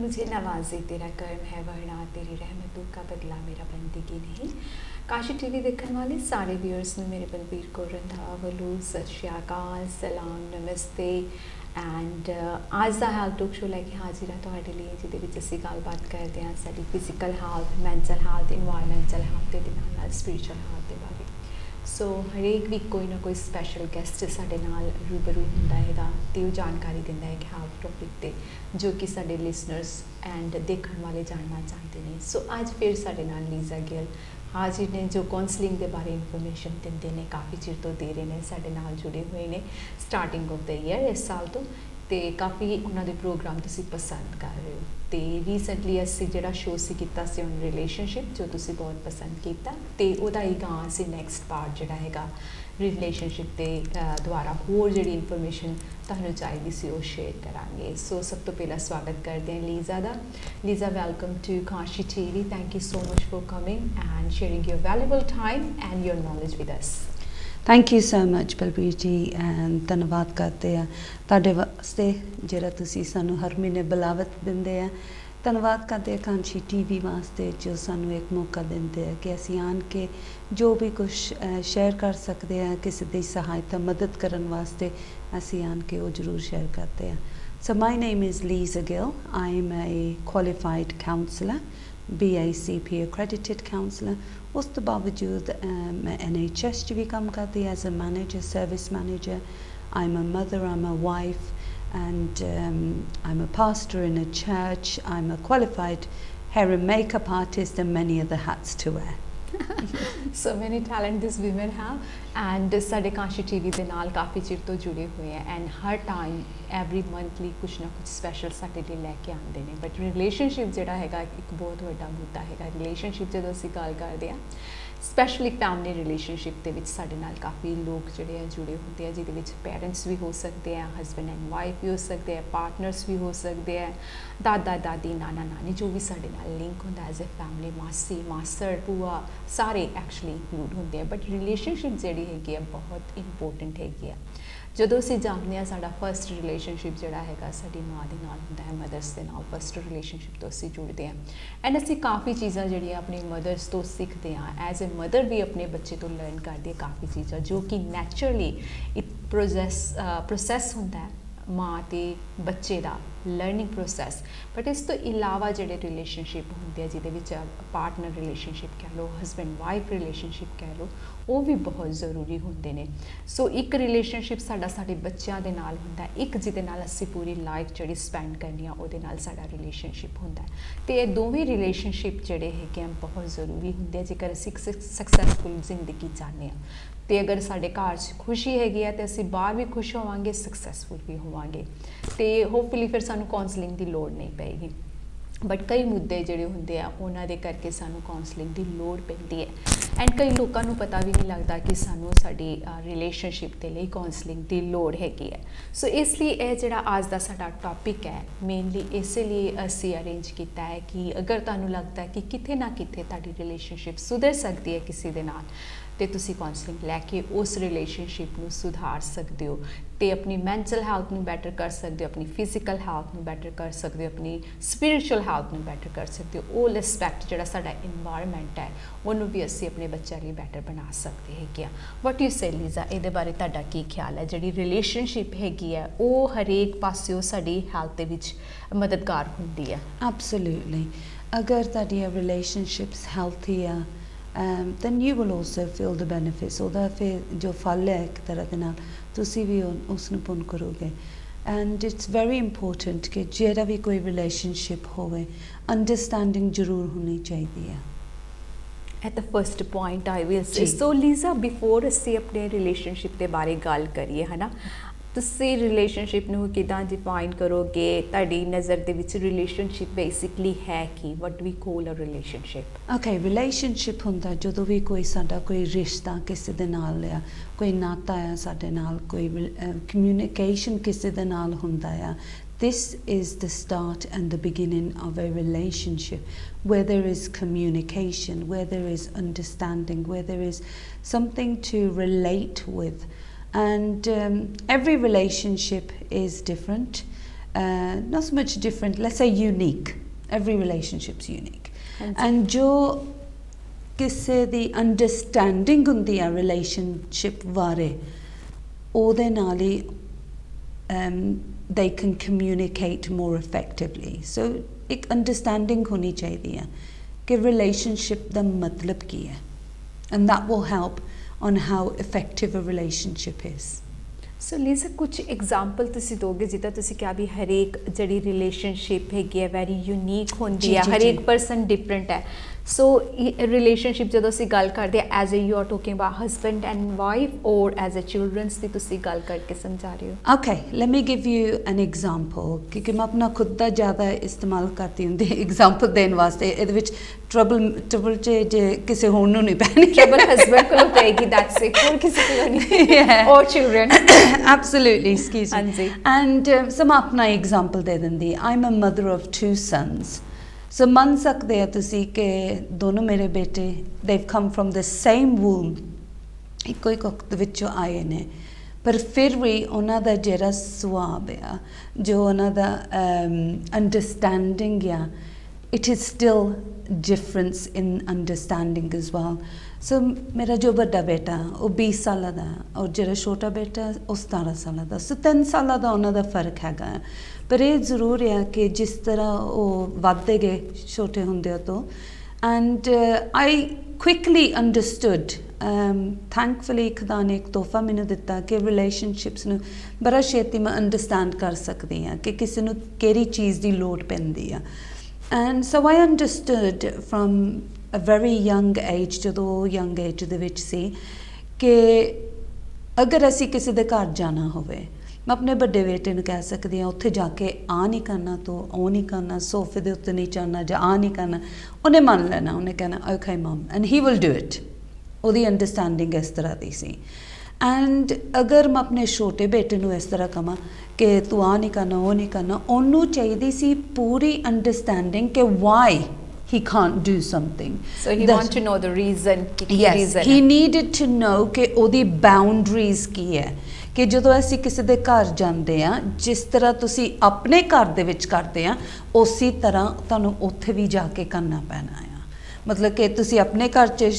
मुझे नवाजे तेरा कर्म है वरना तेरी रहमतों का बदला मेरा बंदगी नहीं। काशी टीवी देखने वाले सारे व्यूअर्स ਨੂੰ ਮੇਰੇ ਬਲਬੀਰ ਕੌਰ ਰੰਧਾਵਾ ਵੱਲੋਂ ਸਤਿ ਸ਼੍ਰੀ ਅਕਾਲ, ਸਲਾਮ, ਨਮਸਤੇ ਐਂਡ ਅੱਜ ਦਾ ਹੈਲਥ ਟਾਕ ਸ਼ੋ ਲੈ ਕੇ ਹਾਜ਼ਰ ਹਾਂ ਤੁਹਾਡੇ ਲਈ, ਜਿਹਦੇ ਵਿੱਚ ਅਸੀਂ ਗੱਲਬਾਤ ਕਰਦੇ ਹਾਂ ਸਾਡੀ physical health, mental health, environmental health ਤੇ ਨਾਲ ਸਪਿਰਿਚੁਅਲ ਹੈਲਥ ਦੇ ਬਾਰੇ। ਸੋ ਹਰੇਕ ਵੀਕ ਕੋਈ ਨਾ ਕੋਈ ਸਪੈਸ਼ਲ ਗੈਸਟ ਸਾਡੇ ਨਾਲ ਰੂਬਰੂ ਹੁੰਦਾ ਹੈਗਾ ਤੇ ਉਹ ਜਾਣਕਾਰੀ ਦਿੰਦਾ ਹੈ ਕਿ ਹੈਲਥ ਟੌਪਿਕ ਤੇ ਜੋ ਕਿ ਸਾਡੇ ਲਿਸਨਰਸ ਐਂਡ ਦੇਖਣ ਵਾਲੇ ਜਾਣਨਾ ਚਾਹੁੰਦੇ ਨੇ। ਸੋ ਅੱਜ ਫਿਰ ਸਾਡੇ ਨਾਲ ਲੀਜ਼ਾ ਗਿੱਲ ਹਾਜ਼ਰ ਨੇ ਜੋ ਕਾਉਂਸਲਿੰਗ ਦੇ ਬਾਰੇ ਇਨਫੋਰਮੇਸ਼ਨ ਦਿੰਦੇ ਨੇ, ਕਾਫੀ ਚਿਰ ਤੋਂ ਦੇ ਰਹੇ ਨੇ, ਸਾਡੇ ਨਾਲ ਜੁੜੇ ਹੋਏ ਨੇ ਸਟਾਰਟਿੰਗ ਆਫ ਦ ਈਅਰ ਇਸ ਸਾਲ ਤੋਂ, ਤੇ ਕਾਫੀ ਉਹਨਾਂ ਦੇ ਪ੍ਰੋਗਰਾਮ ਤੁਸੀਂ ਪਸੰਦ ਕਰ ਰਹੇ ਹੋ। ਤੇ ਰੀਸੈਂਟਲੀ ਅਸੀਂ ਜਿਹੜਾ ਸ਼ੋਅ ਸੀ ਕੀਤਾ ਸੀ ਔਨ ਰਿਲੇਸ਼ਨਸ਼ਿਪ ਜੋ ਤੁਸੀਂ ਬਹੁਤ ਪਸੰਦ ਕੀਤਾ, ਤੇ ਉਹਦਾ ਹੀ ਗਾਂ ਅਸੀਂ ਨੈਕਸਟ ਪਾਰਟ ਜਿਹੜਾ ਹੈਗਾ ਰਿਲੇਸ਼ਨਸ਼ਿਪ ਦੇ ਦੁਆਰਾ ਹੋਰ ਜਿਹੜੀ ਇਨਫੋਰਮੇਸ਼ਨ ਤੁਹਾਨੂੰ ਚਾਹੀਦੀ ਸੀ ਉਹ ਸ਼ੇਅਰ ਕਰਾਂਗੇ। ਸੋ ਸਭ ਤੋਂ ਪਹਿਲਾਂ ਸਵਾਗਤ ਕਰਦੇ ਹਾਂ ਲੀਜ਼ਾ ਦਾ। Lisa, welcome to Kashi TV. Thank you so much for coming and sharing your valuable time and your knowledge with us. Thank you so much Balbir ji and धन्यवाद करते हैं तुहाडे वास्ते जिहड़ा तुसी सानू हर महीने बुलावत दिंदे हैं। धन्यवाद करते हैं कांशी टीवी वास्ते जो सानू एक मौका देंदे हैं कि असीं आन के जो भी कुछ शेयर कर सकते हैं, किसी दी सहायता मदद करन वास्ते असीं आन के वो जरूर शेयर करते हैं। So my name is Lisa Gill. I am a qualified counsellor, BACP accredited counsellor। उस तो बावजूद मैं NHS च भी काम करती as a manager, service manager. I am a mother, I am a wife and I'm a pastor in a church. I'm a qualified hair and makeup artist and many other hats to wear. So many talent these women have and ਸਾਡੇ Kashi TV ਦੇ ਨਾਲ ਕਾਫੀ ਚਿਰ ਤੋਂ ਜੁੜੇ ਹੋਏ ਹੈ and ਹਰ time every monthly ਕੁਛ ਨਾ ਕੁਛ ਸਪੈਸ਼ਲ ਸਾਡੇ ਲਈ ਲੈ ਕੇ ਆਉਂਦੇ ਨੇ। ਬਟ ਰਿਲੇਸ਼ਨਸ਼ਿਪ ਜਿਹੜਾ ਹੈਗਾ ਇੱਕ ਬਹੁਤ ਵੱਡਾ ਮੁੱਦਾ ਹੈਗਾ। ਰਿਲੇਸ਼ਨਸ਼ਿਪ ਜਦੋਂ ਅਸੀਂ ਗੱਲ ਕਰਦੇ ਹਾਂ ਸਪੈਸ਼ਲੀ ਫੈਮਿਲੀ ਰਿਲੇਸ਼ਨਸ਼ਿਪ ਦੇ ਵਿੱਚ ਸਾਡੇ ਨਾਲ ਕਾਫੀ ਲੋਕ ਜਿਹੜੇ ਆ ਜੁੜੇ ਹੁੰਦੇ ਆ, ਜਿਹਦੇ ਵਿੱਚ ਪੇਰੈਂਟਸ ਵੀ ਹੋ ਸਕਦੇ ਆ, ਹਸਬੈਂਡ ਐਂਡ ਵਾਈਫ ਵੀ ਹੋ ਸਕਦੇ ਆ, ਪਾਰਟਨਰਸ ਵੀ ਹੋ ਸਕਦੇ ਆ, ਦਾਦਾ ਦਾਦੀ, ਨਾਨਾ ਨਾਨੀ, ਜੋ ਵੀ ਸਾਡੇ ਨਾਲ ਲਿੰਕ ਹੁੰਦਾ ਐਜ਼ ਅ ਫੈਮਿਲੀ, ਮਾਸੀ ਮਾਸੜ ਭੂਆ ਸਾਰੇ ਐਕਚੁਅਲੀ ਇੰਕਲੂਡ ਹੁੰਦੇ ਆ। ਬਟ ਰਿਲੇਸ਼ਨਸ਼ਿਪ ਜਿਹੜੀ ਹੈਗੀ ਆ ਬਹੁਤ ਇੰਪੋਰਟੈਂਟ ਹੈਗੀ ਆ। ਜਦੋਂ ਅਸੀਂ ਜਾਣਦੇ ਹਾਂ ਸਾਡਾ ਫਸਟ ਰਿਲੇਸ਼ਨਸ਼ਿਪ ਜਿਹੜਾ ਹੈਗਾ ਸਾਡੀ ਮਾਂ ਦੇ ਨਾਲ ਹੁੰਦਾ ਹੈ, ਮਦਰਸ ਦੇ ਨਾਲ ਫਸਟ ਰਿਲੇਸ਼ਨਸ਼ਿਪ ਤੋਂ ਅਸੀਂ ਜੁੜਦੇ ਹਾਂ ਐਂਡ ਅਸੀਂ ਕਾਫੀ ਚੀਜ਼ਾਂ ਜਿਹੜੀਆਂ ਆਪਣੀ ਮਦਰਸ ਤੋਂ ਸਿੱਖਦੇ ਹਾਂ। ਐਜ਼ ਅ ਮਦਰ ਵੀ ਆਪਣੇ ਬੱਚੇ ਤੋਂ ਲਰਨ ਕਰਦੀ ਹੈ ਕਾਫੀ ਚੀਜ਼ਾਂ ਜੋ ਕਿ ਨੈਚੁਰਲੀ ਇੱਕ ਪ੍ਰੋਸੈਸ ਹੁੰਦਾ ਹੈ ਮਾਂ ਤੇ ਬੱਚੇ ਦਾ ਲਰਨਿੰਗ ਪ੍ਰੋਸੈਸ। ਬਟ ਇਸ ਤੋਂ ਇਲਾਵਾ ਜਿਹੜੇ ਰਿਲੇਸ਼ਨਸ਼ਿਪ ਹੁੰਦੇ ਆ ਜਿਹਦੇ ਵਿੱਚ ਪਾਰਟਨਰ ਰਿਲੇਸ਼ਨਸ਼ਿਪ ਕਹਿ ਲਓ, ਹਸਬੈਂਡ ਵਾਈਫ ਰਿਲੇਸ਼ਨਸ਼ਿਪ ਕਹਿ ਲਓ, ਉਹ ਵੀ ਬਹੁਤ ਜ਼ਰੂਰੀ ਹੁੰਦੇ ਨੇ। ਸੋ ਇੱਕ ਰਿਲੇਸ਼ਨਸ਼ਿਪ ਸਾਡਾ ਸਾਡੇ ਬੱਚਿਆਂ ਦੇ ਨਾਲ ਹੁੰਦਾ, ਇੱਕ ਜਿਹਦੇ ਨਾਲ ਅਸੀਂ ਪੂਰੀ ਲਾਈਫ ਜਿਹੜੀ ਸਪੈਂਡ ਕਰਨੀ ਆ ਉਹਦੇ ਨਾਲ ਸਾਡਾ ਰਿਲੇਸ਼ਨਸ਼ਿਪ ਹੁੰਦਾ। ਅਤੇ ਇਹ ਦੋਵੇਂ ਰਿਲੇਸ਼ਨਸ਼ਿਪ ਜਿਹੜੇ ਹੈਗੇ ਆ ਬਹੁਤ ਜ਼ਰੂਰੀ ਹੁੰਦੇ ਆ ਜੇਕਰ ਅਸੀਂ ਇੱਕ ਸਕਸੈਸਫੁਲ ਜ਼ਿੰਦਗੀ ਚਾਹੁੰਦੇ ਹਾਂ। ਅਤੇ ਅਗਰ ਸਾਡੇ ਘਰ 'ਚ ਖੁਸ਼ੀ ਹੈਗੀ ਹੈ ਤਾਂ ਅਸੀਂ ਬਾਹਰ ਵੀ ਖੁਸ਼ ਹੋਵਾਂਗੇ, ਸਕਸੈਸਫੁਲ ਵੀ ਹੋਵਾਂਗੇ ਅਤੇ ਹੋਪਫੁਲੀ ਫਿਰ ਸਾਨੂੰ ਕਾਉਂਸਲਿੰਗ ਦੀ ਲੋੜ ਨਹੀਂ ਪਏਗੀ। ਬਟ ਕਈ ਮੁੱਦੇ ਜਿਹੜੇ ਹੁੰਦੇ ਆ ਉਹਨਾਂ ਦੇ ਕਰਕੇ ਸਾਨੂੰ ਕਾਉਂਸਲਿੰਗ ਦੀ ਲੋੜ ਪੈਂਦੀ ਹੈ ਐਂਡ ਕਈ ਲੋਕਾਂ ਨੂੰ ਪਤਾ ਵੀ ਨਹੀਂ ਲੱਗਦਾ ਕਿ ਸਾਨੂੰ ਸਾਡੀ ਰਿਲੇਸ਼ਨਸ਼ਿਪ ਦੇ ਲਈ ਕਾਉਂਸਲਿੰਗ ਦੀ ਲੋੜ ਹੈਗੀ ਹੈ। ਸੋ ਇਸ ਲਈ ਇਹ ਜਿਹੜਾ ਅੱਜ ਦਾ ਸਾਡਾ ਟੌਪਿਕ ਹੈ ਮੇਨਲੀ ਇਸੇ ਲਈ ਅਸੀਂ ਅਰੇਂਜ ਕੀਤਾ ਹੈ ਕਿ ਅਗਰ ਤੁਹਾਨੂੰ ਲੱਗਦਾ ਕਿ ਕਿਤੇ ਨਾ ਕਿਤੇ ਤੁਹਾਡੀ ਰਿਲੇਸ਼ਨਸ਼ਿਪ ਸੁਧਰ ਸਕਦੀ ਹੈ ਕਿਸੇ ਦੇ ਨਾਲ ਅਤੇ ਤੁਸੀਂ ਕਾਉਂਸਲਿੰਗ ਲੈ ਕੇ ਉਸ ਰਿਲੇਸ਼ਨਸ਼ਿਪ ਨੂੰ ਸੁਧਾਰ ਸਕਦੇ ਹੋ ਅਤੇ ਆਪਣੀ ਮੈਂਟਲ ਹੈਲਥ ਨੂੰ ਬੈਟਰ ਕਰ ਸਕਦੇ ਹੋ, ਆਪਣੀ ਫਿਜ਼ੀਕਲ ਹੈਲਥ ਨੂੰ ਬੈਟਰ ਕਰ ਸਕਦੇ ਹੋ, ਆਪਣੀ ਸਪਿਰਿਚੁਅਲ ਹੈਲਥ ਨੂੰ ਬੈਟਰ ਕਰ ਸਕਦੇ ਹੋ। ਉਹ ਰਿਸਪੈਕਟ ਜਿਹੜਾ ਸਾਡਾ ਇਨਵਾਇਰਮੈਂਟ ਹੈ ਉਹਨੂੰ ਵੀ ਅਸੀਂ ਆਪਣੇ ਬੱਚਿਆਂ ਲਈ ਬੈਟਰ ਬਣਾ ਸਕਦੇ ਹੈਗੇ ਆ। ਵਾਟ ਯੂ ਸੇ ਲੀਜ਼ਾ, ਇਹਦੇ ਬਾਰੇ ਤੁਹਾਡਾ ਕੀ ਖਿਆਲ ਹੈ? ਜਿਹੜੀ ਰਿਲੇਸ਼ਨਸ਼ਿਪ ਹੈਗੀ ਹੈ ਉਹ ਹਰੇਕ ਪਾਸਿਓਂ ਸਾਡੀ ਹੈਲਥ ਦੇ ਵਿੱਚ ਮਦਦਗਾਰ ਹੁੰਦੀ ਹੈ। ਐਬਸੋਲੂਟਲੀ, ਅਗਰ ਤੁਹਾਡੀਆਂ ਰਿਲੇਸ਼ਨਸ਼ਿਪਸ ਹੈਲਥੀ ਆ then you will also feel the benefits। ਉਹਦਾ ਫਿਰ ਜੋ ਫਲ ਹੈ ਇੱਕ ਤਰ੍ਹਾਂ ਦੇ ਨਾਲ ਤੁਸੀਂ ਵੀ ਉਸ ਨੂੰ ਪੁੰਨ ਕਰੋਗੇ। ਐਂਡ ਇਟਸ ਵੈਰੀ ਇੰਪੋਰਟੈਂਟ ਕਿ ਜਿਹੜਾ ਵੀ ਕੋਈ ਰਿਲੇਸ਼ਨਸ਼ਿਪ ਹੋਵੇ ਅੰਡਰਸਟੈਂਡਿੰਗ ਜ਼ਰੂਰ ਹੋਣੀ ਚਾਹੀਦੀ ਹੈ। At the first point I will say. So Lisa, before ਅਸੀਂ ਆਪਣੇ ਰਿਲੇਸ਼ਨਸ਼ਿਪ ਦੇ ਬਾਰੇ ਗੱਲ ਕਰੀਏ ਹੈ ਨਾ, ਤੁਸੀਂ ਰਿਲੇਸ਼ਨਸ਼ਿਪ ਨੂੰ ਕਿੱਦਾਂ ਡਿਫਾਈਨ ਕਰੋਗੇ? ਤੁਹਾਡੀ ਨਜ਼ਰ ਦੇ ਵਿੱਚ ਰਿਲੇਸ਼ਨਸ਼ਿਪ ਬੇਸਿਕਲੀ ਹੈ ਕੀ? ਵਟ ਵੀ ਕੋਲ ਅ ਰਿਲੇਸ਼ਨਸ਼ਿਪ? ਓਕੇ, ਰਿਲੇਸ਼ਨਸ਼ਿਪ ਹੁੰਦਾ ਜਦੋਂ ਵੀ ਕੋਈ ਸਾਡਾ ਕੋਈ ਰਿਸ਼ਤਾ ਕਿਸੇ ਦੇ ਨਾਲ ਆ, ਕੋਈ ਨਾਤਾ ਆ ਸਾਡੇ ਨਾਲ, ਕੋਈ ਕਮਿਊਨੀਕੇਸ਼ਨ ਕਿਸੇ ਦੇ ਨਾਲ ਹੁੰਦਾ ਆ। This is the start and the beginning of a relationship where there is communication, where there is understanding, where there is something to relate with. And every relationship is different. not so much different, let's say unique. Every relationship's unique. ਹਾਂਜੀ। And जो ਕਿਸੇ ਦੀ understanding ਹੁੰਦੀ ਆ relationship ਬਾਰੇ ਉਹਦੇ ਨਾਲ ਹੀ they can communicate more effectively. So ਇੱਕ understanding ਹੋਣੀ ਚਾਹੀਦੀ ਆ ਕਿ ਰਿਲੇਸ਼ਨਸ਼ਿਪ ਦਾ ਮਤਲਬ ਕੀ ਹੈ, and that will help on how effective a relationship is. So Lisa ਕੁਝ ਐਗਜ਼ਾਮਪਲ ਤੁਸੀਂ ਦੋਗੇ, ਜਿੱਦਾਂ ਤੁਸੀਂ ਕਿਹਾ ਵੀ ਹਰੇਕ ਜਿਹੜੀ ਰਿਲੇਸ਼ਨਸ਼ਿਪ ਹੈਗੀ ਹੈ ਵੈਰੀ ਯੂਨੀਕ ਹੁੰਦੀ ਜੀ, ਹੈ, ਜੀ, ਹਰੇਕ ਜੀ। ਪਰਸਨ ਡਿਫਰੈਂਟ ਹੈ। ਸੋ ਰਿਲੇਸ਼ਨਸ਼ਿਪ ਜਦੋਂ ਅਸੀਂ ਗੱਲ ਕਰਦੇ ਹਾਂ as a you are talking about husband and wife ਔਰ ਐਜ਼ ਅ ਚਿਲਡਰਨਸ ਦੀ ਤੁਸੀਂ ਗੱਲ ਕਰਕੇ ਸਮਝਾ ਰਹੇ ਹੋ। Okay, let me give you an example ਕਿਉਂਕਿ ਮੈਂ ਆਪਣਾ ਖੁਦ ਦਾ ਜ਼ਿਆਦਾ ਇਸਤੇਮਾਲ ਕਰਦੀ ਹੁੰਦੀ ਐਗਜ਼ਾਮਪਲ ਦੇਣ ਵਾਸਤੇ। ਇਹਦੇ ਵਿੱਚ ਟਰਬਲ ਜੇ ਕਿਸੇ ਹੋਰ ਨੂੰ ਨਹੀਂ ਪੈਣੀ। ਟਰਬਲ ਹਸਬੈਂਡ ਕੋਲੋਂ ਪਏਗੀ, ਦੈਟਸ ਇਟ, ਹੋਰ ਕਿਸੇ ਕੋਲੋਂ ਨਹੀਂ। Yeah. ਔਰ ਚਿਲਡਰਨ। Absolutely, excuse me. ਹਾਂਜੀ। And so ਮੈਂ ਆਪਣਾ ਐਗਜ਼ਾਮਪਲ ਦੇ ਦਿੰਦੀ। I'm a mother of 2 sons. So ਮੰਨ ਸਕਦੇ ਆ ਤੁਸੀਂ ਕਿ ਦੋਨੋਂ ਮੇਰੇ ਬੇਟੇ they've come from the same womb, ਇੱਕੋ ਹੀ ਕੁੱਖ ਦੇ ਵਿੱਚੋਂ ਆਏ ਨੇ, ਪਰ ਫਿਰ ਵੀ ਉਹਨਾਂ ਦਾ ਜਿਹੜਾ ਸੁਭਾਅ ਆ, ਜੋ ਉਹਨਾਂ ਦਾ ਅੰਡਰਸਟੈਂਡਿੰਗ ਆ, it is still difference in understanding as well. So ਮੇਰਾ ਜੋ ਵੱਡਾ ਬੇਟਾ ਉਹ 20 ਸਾਲਾਂ ਦਾ ਔਰ ਜਿਹੜਾ ਛੋਟਾ ਬੇਟਾ ਉਹ 17 ਸਾਲਾਂ ਦਾ। ਸੋ 3 ਸਾਲਾਂ ਦਾ ਉਹਨਾਂ ਦਾ ਫਰਕ ਹੈਗਾ। ਪਰ ਇਹ ਜ਼ਰੂਰ ਹੈ ਕਿ ਜਿਸ ਤਰ੍ਹਾਂ ਉਹ ਵੱਧਦੇ ਗਏ ਛੋਟੇ ਹੁੰਦਿਆਂ ਤੋਂ, and I quickly understood, thankfully ਖੁਦਾ ਨੇ ਇੱਕ ਤੋਹਫਾ ਮੈਨੂੰ ਦਿੱਤਾ ਕਿ ਰਿਲੇਸ਼ਨਸ਼ਿਪਸ ਨੂੰ ਬੜਾ ਛੇਤੀ ਮੈਂ ਅੰਡਰਸਟੈਂਡ ਕਰ ਸਕਦੀ ਹਾਂ ਕਿ ਕਿਸੇ ਨੂੰ ਕਿਹੜੀ ਚੀਜ਼ ਦੀ ਲੋੜ ਪੈਂਦੀ ਆ। And so I understood from a very young age, ਜਦੋਂ young age ਦੇ ਵਿੱਚ ਸੀ, ਕਿ ਅਗਰ ਅਸੀਂ ਕਿਸੇ ਦੇ ਘਰ ਜਾਣਾ ਹੋਵੇ, ਮੈਂ ਆਪਣੇ ਵੱਡੇ ਬੇਟੇ ਨੂੰ ਕਹਿ ਸਕਦੀ ਹਾਂ ਉੱਥੇ ਜਾ ਕੇ ਆ ਨਹੀਂ ਕਰਨਾ, ਤੂੰ ਉਹ ਨਹੀਂ ਕਰਨਾ, ਸੋਫੇ ਦੇ ਉੱਤੇ ਨਹੀਂ ਚੜ੍ਹਨਾ ਜਾਂ ਆ ਨਹੀਂ ਕਰਨਾ। ਉਹਨੇ ਮੰਨ ਲੈਣਾ, ਉਹਨੇ ਕਹਿਣਾ okay mum, and he will do it. ਉਹਦੀ ਅੰਡਰਸਟੈਂਡਿੰਗ ਇਸ ਤਰ੍ਹਾਂ ਦੀ ਸੀ। ਐਂਡ ਅਗਰ ਮੈਂ ਆਪਣੇ ਛੋਟੇ ਬੇਟੇ ਨੂੰ ਇਸ ਤਰ੍ਹਾਂ ਕਹਾਂ ਕਿ ਤੂੰ ਆ ਨਹੀਂ ਕਰਨਾ, ਉਹ ਨਹੀਂ ਕਰਨਾ, ਉਹਨੂੰ ਚਾਹੀਦੀ ਸੀ ਪੂਰੀ ਅੰਡਰਸਟੈਂਡਿੰਗ ਕਿ Y he can't do something. So he want to know the reason. Yes, reason he needed to know ਕਿ ਉਹਦੀ boundaries ਕੀ ਹੈ। ਕਿ ਜਦੋਂ ਅਸੀਂ ਕਿਸੇ ਦੇ ਘਰ ਜਾਂਦੇ ਆ, ਜਿਸ ਤਰ੍ਹਾਂ ਤੁਸੀਂ ਆਪਣੇ ਘਰ ਦੇ ਵਿੱਚ ਕਰਦੇ ਆ, ਉਸੇ ਤਰ੍ਹਾਂ ਤੁਹਾਨੂੰ ਉੱਥੇ ਵੀ ਜਾ ਕੇ ਕਰਨਾ ਪੈਣਾ ਆ। ਮਤਲਬ ਕਿ ਤੁਸੀਂ ਆਪਣੇ ਘਰ 'ਚ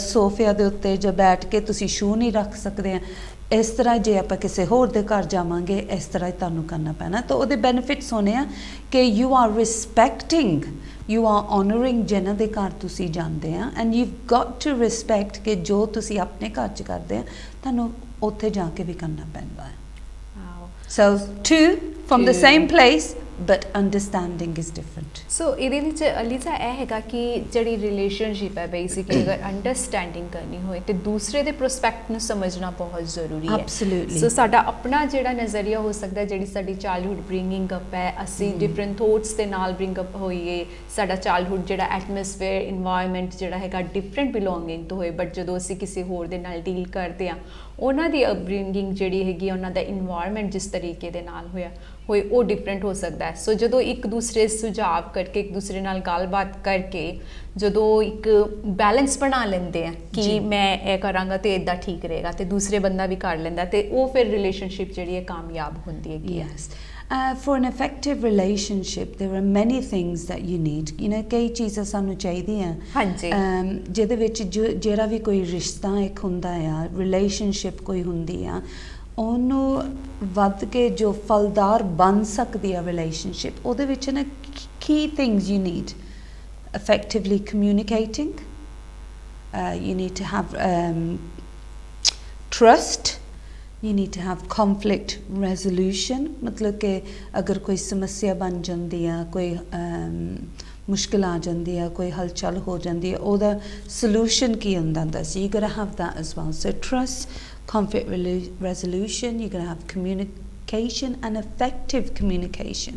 ਸੋਫਿਆਂ ਦੇ ਉੱਤੇ ਜਾਂ ਬੈਠ ਕੇ ਤੁਸੀਂ ਸ਼ੂ ਨਹੀਂ ਰੱਖ ਸਕਦੇ ਆ, ਇਸ ਤਰ੍ਹਾਂ ਜੇ ਆਪਾਂ ਕਿਸੇ ਹੋਰ ਦੇ ਘਰ ਜਾਵਾਂਗੇ ਇਸ ਤਰ੍ਹਾਂ ਹੀ ਤੁਹਾਨੂੰ ਕਰਨਾ ਪੈਣਾ। ਤਾਂ ਉਹਦੇ ਬੈਨੀਫਿਟਸ ਹੋਣੇ ਆ ਕਿ you are respecting, you are honouring ਜਿਨ੍ਹਾਂ ਦੇ ਘਰ ਤੁਸੀਂ ਜਾਂਦੇ ਆ, and you got to respect ਕਿ ਜੋ ਤੁਸੀਂ ਆਪਣੇ ਘਰ 'ਚ ਕਰਦੇ ਆ ਤੁਹਾਨੂੰ ਉੱਥੇ ਜਾ ਕੇ ਵੀ ਕਰਨਾ ਪੈਂਦਾ ਹੈ। So 2 from the same place but understanding is different. So ਇਹਦੇ ਵਿੱਚ ਅਲੀਜ਼ਾ ਇਹ ਹੈਗਾ ਕਿ ਜਿਹੜੀ ਰਿਲੇਸ਼ਨਸ਼ਿਪ ਹੈ ਬੇਸਿਕਲੀ ਅਗਰ ਅੰਡਰਸਟੈਂਡਿੰਗ ਕਰਨੀ ਹੋਏ ਤੇ ਦੂਸਰੇ ਦੇ ਪ੍ਰੋਸਪੈਕਟ ਨੂੰ ਸਮਝਣਾ ਬਹੁਤ ਜ਼ਰੂਰੀ ਹੈ। Absolutely. ਸੋ ਸਾਡਾ ਆਪਣਾ ਜਿਹੜਾ ਨਜ਼ਰੀਆ ਹੋ ਸਕਦਾ, ਜਿਹੜੀ ਸਾਡੀ ਚਾਈਲਡਹੁੱਡ ਬ੍ਰਿੰਗਿੰਗ ਅਪ ਹੈ, ਅਸੀਂ ਡਿਫਰੈਂਟ ਥੋਟਸ ਦੇ ਨਾਲ ਬ੍ਰਿੰਗ ਅਪ ਹੋਈਏ, ਸਾਡਾ ਚਾਈਲਡਹੁੱਡ ਜਿਹੜਾ ਐਟਮੋਸਫੇਅਰ ਇਨਵਾਇਰਨਮੈਂਟ ਜਿਹੜਾ ਹੈਗਾ ਡਿਫਰੈਂਟ ਬਿਲੋਂਗਿੰਗ ਤੋਂ ਹੋਏ, ਬਟ ਜਦੋਂ ਅਸੀਂ ਕਿਸੇ ਹੋਰ ਦੇ ਨਾਲ ਡੀਲ ਕਰਦੇ ਹਾਂ ਉਹਨਾਂ ਦੀ ਅਪਬ੍ਰਿੰਗਿੰਗ ਜਿਹੜੀ ਹੈਗੀ, ਉਹਨਾਂ ਦਾ ਇਨਵਾਇਰਨਮੈਂਟ ਜਿਸ ਤਰੀਕੇ ਦੇ ਨਾਲ ਹੋਏ ਉਹ ਡਿਫਰੈਂਟ ਹੋ ਸਕਦਾ ਹੈ। ਸੋ ਜਦੋਂ ਇੱਕ ਦੂਸਰੇ ਸੁਝਾਅ ਕਰਕੇ, ਇੱਕ ਦੂਸਰੇ ਨਾਲ ਗੱਲਬਾਤ ਕਰਕੇ ਜਦੋਂ ਇੱਕ ਬੈਲੈਂਸ ਬਣਾ ਲੈਂਦੇ ਆ ਕਿ ਮੈਂ ਇਹ ਕਰਾਂਗਾ ਤੇ ਇੱਦਾਂ ਠੀਕ ਰਹੇਗਾ, ਤੇ ਦੂਸਰੇ ਬੰਦਾ ਵੀ ਕਰ ਲੈਂਦਾ, ਤੇ ਉਹ ਫਿਰ ਰਿਲੇਸ਼ਨਸ਼ਿਪ ਜਿਹੜੀ ਹੈ ਕਾਮਯਾਬ ਹੁੰਦੀ ਹੈਗੀ। Yes. For an effective relationship there are many things that you need. You know, ਕਈ ਚੀਜ਼ਾਂ ਸਾਨੂੰ ਚਾਹੀਦੀਆਂ ਹਾਂਜੀ। ਜਿਹਦੇ ਵਿੱਚ ਜਿਹੜਾ ਵੀ ਕੋਈ ਰਿਸ਼ਤਾ ਇੱਕ ਹੁੰਦਾ ਆ, ਰਿਲੇਸ਼ਨਸ਼ਿਪ ਕੋਈ ਹੁੰਦੀ ਆ, ਉਹਨੂੰ ਵੱਧ ਕੇ ਜੋ ਫਲਦਾਰ ਬਣ ਸਕਦੀ ਆ ਰਿਲੇਸ਼ਨਸ਼ਿਪ, ਉਹਦੇ ਵਿੱਚ ਨਾ key things you need: effectively communicating, you need to have trust, you need to have conflict resolution, मतलब कि अगर कोई समस्या बन जाती है, कोई मुश्किल आ जाती है, कोई हलचल हो जाती है, ਉਹਦਾ solution ਕੀ ਹੁੰਦਾ ਹੁੰਦਾ ਸੀ। You gotta have that as well. So trust, conflict resolution, you're gonna have communication and effective communication.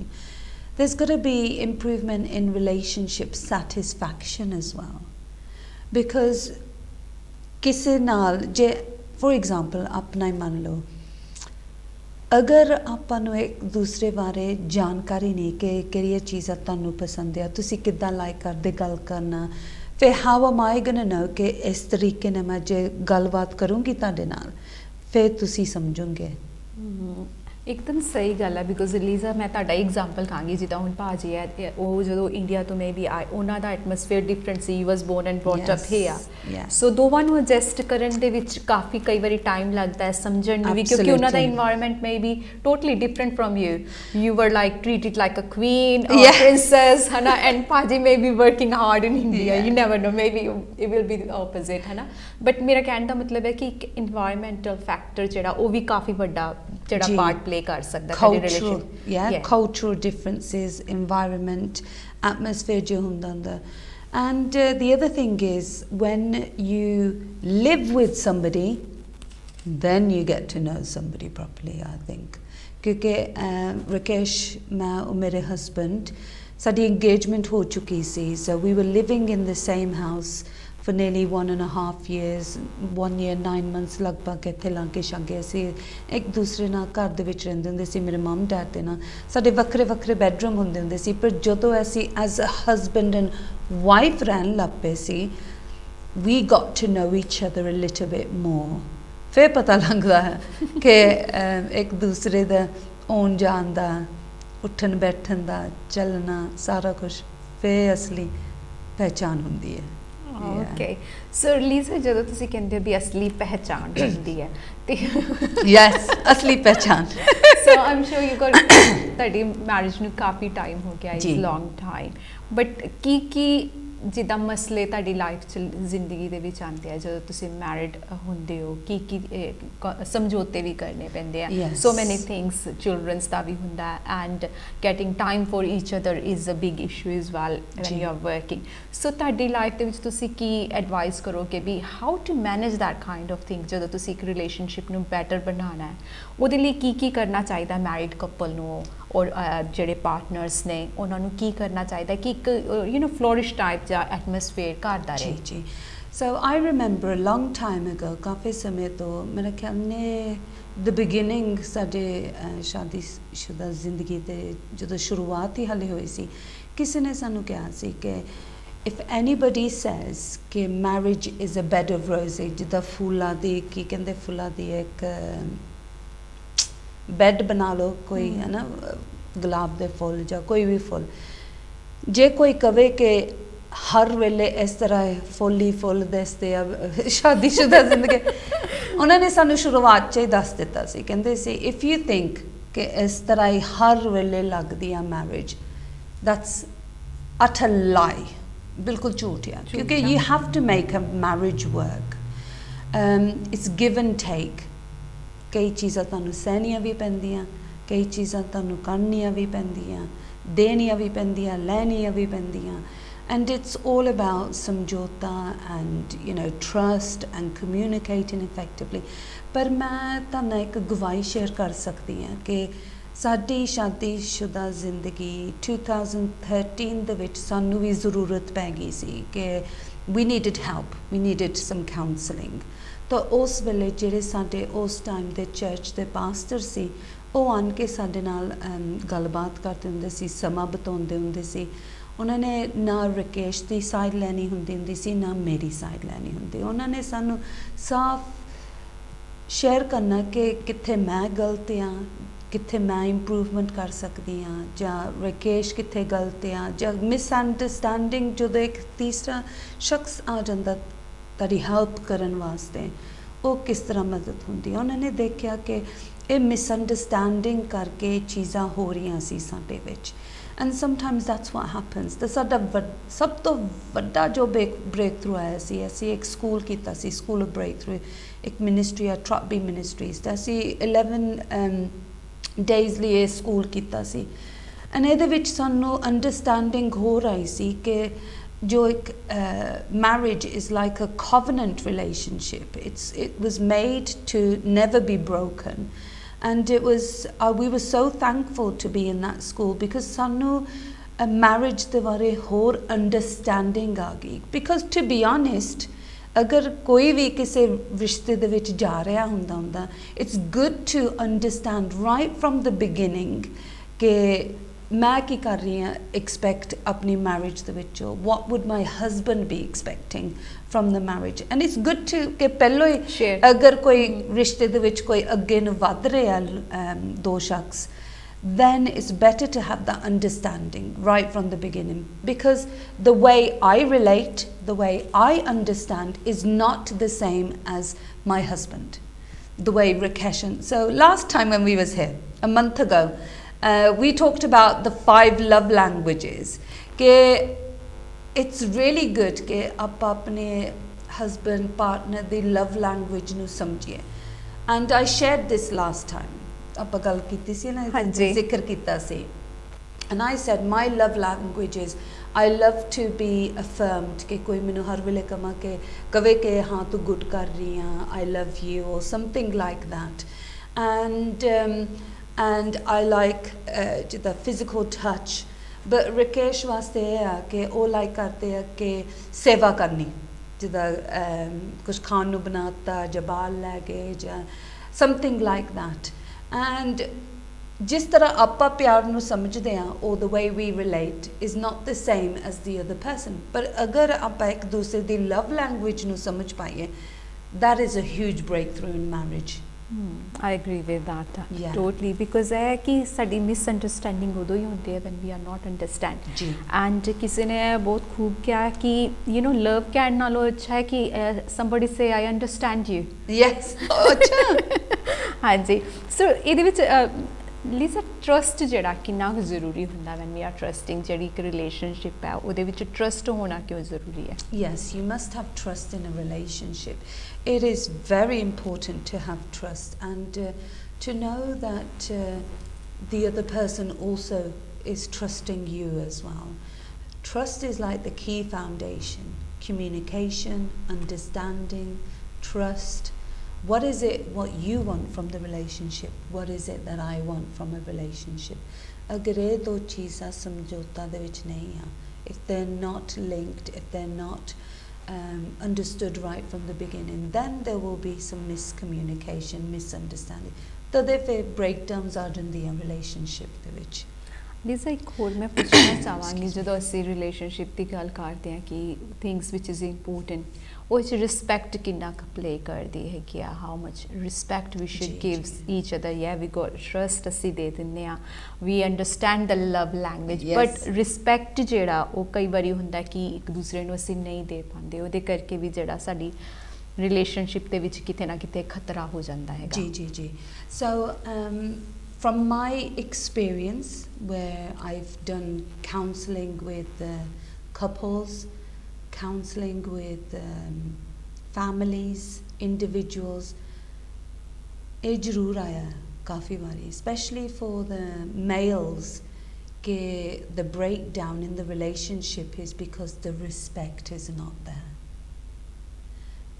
There's got to be improvement in relationship satisfaction as well, because ਕਿਸੇ ਨਾਲ ਜੇ for example ਆਪਣਾ ਹੀ ਮੰਨ ਲਓ, ਅਗਰ ਆਪਾਂ ਨੂੰ ਇੱਕ ਦੂਸਰੇ ਬਾਰੇ ਜਾਣਕਾਰੀ ਨਹੀਂ ਕਿ ਕਿਹੜੀਆਂ ਚੀਜ਼ਾਂ ਤੁਹਾਨੂੰ ਪਸੰਦ ਆ, ਤੁਸੀਂ ਕਿੱਦਾਂ ਲਾਈਕ ਕਰਦੇ ਗੱਲ ਕਰਨਾ, ਫਿਰ how am I gonna know ਕਿ ਇਸ ਤਰੀਕੇ ਨਾਲ ਮੈਂ ਜੇ ਗੱਲਬਾਤ ਕਰੂੰਗੀ ਤੁਹਾਡੇ ਨਾਲ ਫਿਰ ਤੁਸੀਂ ਸਮਝੋਗੇ। ਇੱਕਦਮ ਸਹੀ ਗੱਲ ਹੈ ਬਿਕੋਜ਼ ਲੀਜ਼ਾ ਮੈਂ ਤੁਹਾਡਾ ਐਗਜ਼ਾਮਪਲ ਕਹਾਂਗੀ ਜਿੱਦਾਂ ਹੁਣ ਭਾਜੀ ਹੈ ਉਹ ਜਦੋਂ ਇੰਡੀਆ ਤੋਂ ਮੈਂ ਵੀ ਆਏ ਉਹਨਾਂ ਦਾ ਐਟਮੋਸਫੇਅਰ ਡਿਫਰੈਂਟ ਸੀ he was born and brought up here so ਦੋਵਾਂ ਨੂੰ ਐਡਜਸਟ ਕਰਨ ਦੇ ਵਿੱਚ ਕਾਫੀ ਕਈ ਵਾਰੀ ਟਾਈਮ ਲੱਗਦਾ ਹੈ ਸਮਝਣ ਨੂੰ ਵੀ ਕਿਉਂਕਿ ਉਹਨਾਂ ਦਾ environment may be totally different from you were like treated like a queen or princess ਹੈ ਨਾ ਐਂਡ ਭਾਜੀ may be working hard in India you never know maybe it will be opposite ਹੈ ਨਾ but ਮੇਰਾ ਕਹਿਣ ਦਾ ਮਤਲਬ ਹੈ ਕਿ ਇੱਕ ਇਨਵਾਇਰਨਮੈਂਟਲ ਫੈਕਟਰ ਜਿਹੜਾ ਉਹ ਵੀ ਕਾਫੀ ਵੱਡਾ ਜਿਹੜਾ ਪਾਰਟ play ਕਰ ਸਕਦਾ ਹੈ relation cultural differences, environment, atmosphere jo hunda and the other thing is when you live with somebody then you get to know somebody properly I think kyunki Rakesh main aur mere husband sadi engagement ho chuki si so we were living in the same house for nearly 1.5 years 1 year 9 months ਲਗਭਗ ਇੱਥੇ ਲਾਂਕੇ ਛਾਗੇ ਅਸੀਂ ਇੱਕ ਦੂਸਰੇ ਨਾਲ ਘਰ ਦੇ ਵਿੱਚ ਰਹਿੰਦੇ ਹੁੰਦੇ ਸੀ ਮੇਰੇ ਮਮ ਡੈਡ ਦੇ ਨਾਲ ਸਾਡੇ ਵੱਖਰੇ ਵੱਖਰੇ ਬੈਡਰੂਮ ਹੁੰਦੇ ਸੀ ਪਰ ਜਦੋਂ ਅਸੀਂ as a husband and wife ਰਹਿਣ ਲੱਗ ਪਏ ਸੀ we got to know each other a little bit more ਫਿਰ ਪਤਾ ਲੱਗਦਾ ਹੈ ਕਿ ਇੱਕ ਦੂਸਰੇ ਦਾ ਆਉਣ ਜਾਣ ਦਾ ਉੱਠਣ ਬੈਠਣ ਦਾ ਚੱਲਣਾ ਸਾਰਾ ਕੁਝ ਫਿਰ ਅਸਲੀ ਪਹਿਚਾਨ ਹੁੰਦੀ ਹੈ ਓਕੇ ਸੋ ਲੀਜ਼ਾ ਜਦੋਂ ਤੁਸੀਂ ਕਹਿੰਦੇ ਹੋ ਵੀ ਅਸਲੀ ਪਹਿਚਾਨ ਹੁੰਦੀ ਹੈ ਤੇ ਯੈਸ ਅਸਲੀ ਪਹਿਚਾਨ ਸੋ ਆਮ ਸ਼ੋਰ ਯੂ ਗੋਟ ਤੁਹਾਡੀ ਮੈਰਿਜ ਨੂੰ ਕਾਫੀ ਟਾਈਮ ਹੋ ਗਿਆ ਇਜ਼ ਲੌਂਗ ਟਾਈਮ ਬਟ ਕੀ ਜਿੱਦਾਂ ਮਸਲੇ ਤੁਹਾਡੀ ਲਾਈਫ 'ਚ ਜ਼ਿੰਦਗੀ ਦੇ ਵਿੱਚ ਆਉਂਦੇ ਆ ਜਦੋਂ ਤੁਸੀਂ ਮੈਰਿਡ ਹੁੰਦੇ ਹੋ ਕੀ ਸਮਝੌਤੇ ਵੀ ਕਰਨੇ ਪੈਂਦੇ ਆ ਸੋ ਮੈਨੀ ਥਿੰਗਸ ਚਿਲਡਰਨਸ ਦਾ ਵੀ ਹੁੰਦਾ and getting time for each other is a big issue as well when you are working so ਤੁਹਾਡੀ ਲਾਈਫ ਦੇ ਵਿੱਚ ਤੁਸੀਂ ਕੀ ਐਡਵਾਈਸ ਕਰੋਗੇ ਵੀ how to manage that kind of thing ਜਦੋਂ ਤੁਸੀਂ ਇੱਕ ਰਿਲੇਸ਼ਨਸ਼ਿਪ ਨੂੰ ਬੈਟਰ ਬਣਾਉਣਾ ਹੈ ਉਹਦੇ ਲਈ ਕੀ ਕਰਨਾ ਚਾਹੀਦਾ ਮੈਰਿਡ ਕਪਲ ਨੂੰ ਔਰ ਜਿਹੜੇ ਪਾਰਟਨਰਸ ਨੇ ਉਹਨਾਂ ਨੂੰ ਕੀ ਕਰਨਾ ਚਾਹੀਦਾ ਕਿ ਇੱਕ ਯੂ ਨੋ ਫਲੋਰਿਸ਼ ਟਾਈਪ ਦਾ ਐਟਮੋਸਫੇਅਰ ਘਰ ਦਾ ਰਹੇ ਜੀ ਸੋ I remember a long time ਅਗੋ ਕਾਫੀ ਸਮੇਂ ਤੋਂ ਮੇਰੇ ਖਿਆਲ ਨੇ ਦ ਬਿਗਿਨਿੰਗ ਸਾਡੇ ਸ਼ਾਦੀशुदा ਜ਼ਿੰਦਗੀ ਦੇ ਜਦੋਂ ਸ਼ੁਰੂਆਤ ਹੀ ਹਾਲੇ ਹੋਈ ਸੀ ਕਿਸੇ ਨੇ ਸਾਨੂੰ ਕਿਹਾ ਸੀ ਕਿ if anybody says ਕਿ marriage is a bed of roses ਜਿੱਦਾਂ ਫੁੱਲਾਂ ਦੀ ਕੀ ਕਹਿੰਦੇ ਫੁੱਲਾਂ ਦੀ ਇੱਕ ਬੈੱਡ ਬਣਾ ਲਓ ਕੋਈ ਹੈ ਨਾ ਗੁਲਾਬ ਦੇ ਫੁੱਲ ਜਾਂ ਕੋਈ ਵੀ ਫੁੱਲ ਜੇ ਕੋਈ ਕਵੇ ਕਿ ਹਰ ਵੇਲੇ ਇਸ ਤਰ੍ਹਾਂ ਫੁੱਲ ਹੀ ਫੁੱਲ ਦਿਸਦੇ ਆ ਸ਼ਾਦੀशुदा ਜ਼ਿੰਦਗੀ ਉਹਨਾਂ ਨੇ ਸਾਨੂੰ ਸ਼ੁਰੂਆਤ 'ਚ ਹੀ ਦੱਸ ਦਿੱਤਾ ਸੀ ਕਹਿੰਦੇ ਸੀ ਇਫ ਯੂ ਥਿੰਕ ਕਿ ਇਸ ਤਰ੍ਹਾਂ ਹੀ ਹਰ ਵੇਲੇ ਲੱਗਦੀ ਆ ਮੈਰਿਜ ਦੈਟਸ ਅਟਰ ਲਾਈ ਬਿਲਕੁਲ ਝੂਠ ਹੈ ਕਿਉਂਕਿ you have to make a marriage work it's give and take ਕਈ ਚੀਜ਼ਾਂ ਤੁਹਾਨੂੰ ਸਹਿਣੀਆਂ ਵੀ ਪੈਂਦੀਆਂ ਕਈ ਚੀਜ਼ਾਂ ਤੁਹਾਨੂੰ ਕਰਨੀਆਂ ਵੀ ਪੈਂਦੀਆਂ ਦੇਣੀਆਂ ਵੀ ਪੈਂਦੀਆਂ ਲੈਣੀਆਂ ਵੀ ਪੈਂਦੀਆਂ and it's all about ਸਮਝੌਤਾ and you know trust and communicating effectively ਪਰ ਮੈਂ ਤੁਹਾਨੂੰ ਇੱਕ ਗਵਾਹੀ ਸ਼ੇਅਰ ਕਰ ਸਕਦੀ ਹਾਂ ਕਿ ਸਾਡੀ ਸ਼ਾਦੀशुदा ਜ਼ਿੰਦਗੀ 2013 ਦੇ ਵਿੱਚ ਸਾਨੂੰ ਵੀ ਜ਼ਰੂਰਤ ਪੈ ਗਈ ਸੀ ਕਿ we needed help we needed some counselling ਤਾਂ ਉਸ ਵੇਲੇ ਜਿਹੜੇ ਸਾਡੇ ਉਸ ਟਾਈਮ ਦੇ ਚਰਚ ਦੇ ਪਾਸਟਰ ਸੀ ਉਹ ਆਣ ਕੇ ਸਾਡੇ ਨਾਲ ਗੱਲਬਾਤ ਕਰਦੇ ਹੁੰਦੇ ਸੀ ਸਮਾਂ ਬਿਤਾਉਂਦੇ ਹੁੰਦੇ ਸੀ ਉਹਨਾਂ ਨੇ ਨਾ ਰਕੇਸ਼ ਦੀ ਸਾਈਡ ਲੈਣੀ ਹੁੰਦੀ ਸੀ ਨਾ ਮੇਰੀ ਸਾਈਡ ਲੈਣੀ ਹੁੰਦੀ ਉਹਨਾਂ ਨੇ ਸਾਨੂੰ ਸਾਫ਼ ਸ਼ੇਅਰ ਕਰਨਾ ਕਿ ਕਿੱਥੇ ਮੈਂ ਗਲਤ ਹਾਂ ਕਿੱਥੇ ਮੈਂ ਇੰਪਰੂਵਮੈਂਟ ਕਰ ਸਕਦੀ ਹਾਂ ਜਾਂ ਰਕੇਸ਼ ਕਿੱਥੇ ਗਲਤ ਆ ਜਾਂ ਮਿਸਅੰਡਰਸਟੈਂਡਿੰਗ ਜਦੋਂ ਇੱਕ ਤੀਸਰਾ ਸ਼ਖਸ ਆ ਜਾਂਦਾ ਤੁਹਾਡੀ ਹੈਲਪ ਕਰਨ ਵਾਸਤੇ ਉਹ ਕਿਸ ਤਰ੍ਹਾਂ ਮਦਦ ਹੁੰਦੀ ਉਹਨਾਂ ਨੇ ਦੇਖਿਆ ਕਿ ਇਹ ਮਿਸਅੰਡਰਸਟੈਂਡਿੰਗ ਕਰਕੇ ਚੀਜ਼ਾਂ ਹੋ ਰਹੀਆਂ ਸੀ ਸਾਡੇ ਵਿੱਚ and sometimes that's what happens the ਸਾਡਾ ਸਭ ਤੋਂ ਵੱਡਾ ਜੋ ਬ੍ਰੇਕ ਥਰੂ ਆਇਆ ਸੀ ਅਸੀਂ ਇੱਕ ਸਕੂਲ ਕੀਤਾ ਸੀ ਸਕੂਲ ਆਫ ਬ੍ਰੇਕ ਥਰੂ ਇੱਕ ਮਿਨਿਸਟਰੀ ਆ ਟਰੱਬੀ ਮਿਨਿਸਟਰੀਜ਼ ਦਾ ਅਸੀਂ 11 ਡੇਜ਼ ਲਈ ਇਹ ਸਕੂਲ ਕੀਤਾ ਸੀ ਐਂਡ ਇਹਦੇ ਵਿੱਚ ਸਾਨੂੰ ਅੰਡਰਸਟੈਂਡਿੰਗ ਹੋ ਰਹੀ ਸੀ ਕਿ ਜੋ ਇੱਕ marriage is like a covenant relationship it was made to never be broken and it was we were so thankful to be in that school because sanu marriage de bare hor understanding aa gayi because to be honest agar koi vi kise rishte de vich ja reha hunda it's good to understand right from the beginning ke मैं की कर रही हाँ expect अपनी marriage they विचों, what would my husband be expecting from the marriage, and it's good to कि पहलों ही Share. अगर कोई रिश्ते दे विच कोई अगे न वध रहा दो शख्स, then it's better to have that understanding right from the beginning, because the way I relate, the way I understand is not the same as my husband, the way Rakesh and so last time when we was here a month ago, we talked about the 5 love languages. कि it's really good कि आप अपने husband partner the love language ਨੂੰ ਸਮਝੀਏ, and I shared this last time, ਆਪਾਂ ਗੱਲ ਕੀਤੀ ਸੀ ਨਾ, ਜ਼ਿਕਰ ਕੀਤਾ ਸੀ, and I said my love language is I love to be affirmed कि कोई मैनू हर वेले कवे कि हाँ तू गुड कर रही हाँ, I love you or something like that, and I like the physical touch, but Rakesh वास्ते है कि वो like करते हैं कि सेवा करनी, जिदा कुछ खान नू बनाता या बाल ले गए या something like that, and जिस तरह आपा प्यार नू समझदे हैं or the way we relate is not the same as the other person, पर अगर आपा एक दूसरे दी love language नू समझ पाइए, that is a huge breakthrough in marriage. I agree with that. Yeah. Totally, because है कि साडी misunderstanding उदों ही होती है when we are not understand. Ji. And किसी ने बहुत खूब किया कि you know love कहने नालों अच्छा है कि somebody say I understand you. Yes. अच्छा. हाँ जी. So ਇਹਦੇ ਵਿੱਚ ਲੀਜ਼ਾ ट्रस्ट ਜਿਹੜਾ ਕਿੰਨਾ ਕੁ ਜ਼ਰੂਰੀ ਹੁੰਦਾ when we are trusting, ਜਿਹੜੀ ਇੱਕ relationship ਹੈ ਉਹਦੇ ਵਿੱਚ trust ਹੋਣਾ ਕਿਉਂ ਜ਼ਰੂਰੀ ਹੈ? Yes, you must have trust in a relationship. It is very important to have trust and to know that the other person also is trusting you as well. Trust is like the key foundation. Communication, understanding, trust. What is it what you want from the relationship? What is it that I want from a relationship? अगर ये दो चीज़ां समझौता दे विच नहीं हैं, if they're not linked, if they're not understood right from the beginning, then there will be some miscommunication, misunderstanding. तदे फिर breakdowns आ जांदियां relationship दे विच. ਲੀਜ਼ਾ ਇੱਕ ਹੋਰ ਮੈਂ ਪੁੱਛਣਾ ਚਾਹਾਂਗੀ, ਜਦੋਂ ਅਸੀਂ ਰਿਲੇਸ਼ਨਸ਼ਿਪ ਦੀ ਗੱਲ ਕਰਦੇ ਹਾਂ ਕਿ ਥਿੰਗਸ ਵਿਚ ਇਜ਼ ਇੰਪੋਰਟੈਂਟ, ਉਹ 'ਚ ਰਿਸਪੈਕਟ ਕਿੰਨਾ ਕੁ ਪਲੇ ਕਰਦੀ ਹੈ ਕਿ how much respect we should give each other, ਯਾ ਵੀ ਗੋਟ ਟਰਸਟ ਅਸੀਂ ਦੇ ਦਿੰਦੇ ਹਾਂ, we understand the love language, but respect ਜਿਹੜਾ ਉਹ ਕਈ ਵਾਰੀ ਹੁੰਦਾ ਕਿ ਇੱਕ ਦੂਸਰੇ ਨੂੰ ਅਸੀਂ ਨਹੀਂ ਦੇ ਪਾਉਂਦੇ, ਉਹਦੇ ਕਰਕੇ ਵੀ ਜਿਹੜਾ ਸਾਡੀ ਰਿਲੇਸ਼ਨਸ਼ਿਪ ਦੇ ਵਿੱਚ ਕਿਤੇ ਨਾ ਕਿਤੇ ਖਤਰਾ ਹੋ ਜਾਂਦਾ ਹੈਗਾ. ਜੀ ਜੀ ਜੀ. ਸੋ from my experience, where I've done counselling with couples, counselling with families, individuals, ਇਹ ਜ਼ਰੂਰ ਆਇਆ ਕਾਫੀ ਵਾਰੀ, especially for the males, ਕਿ the breakdown in the relationship is because the respect is not there.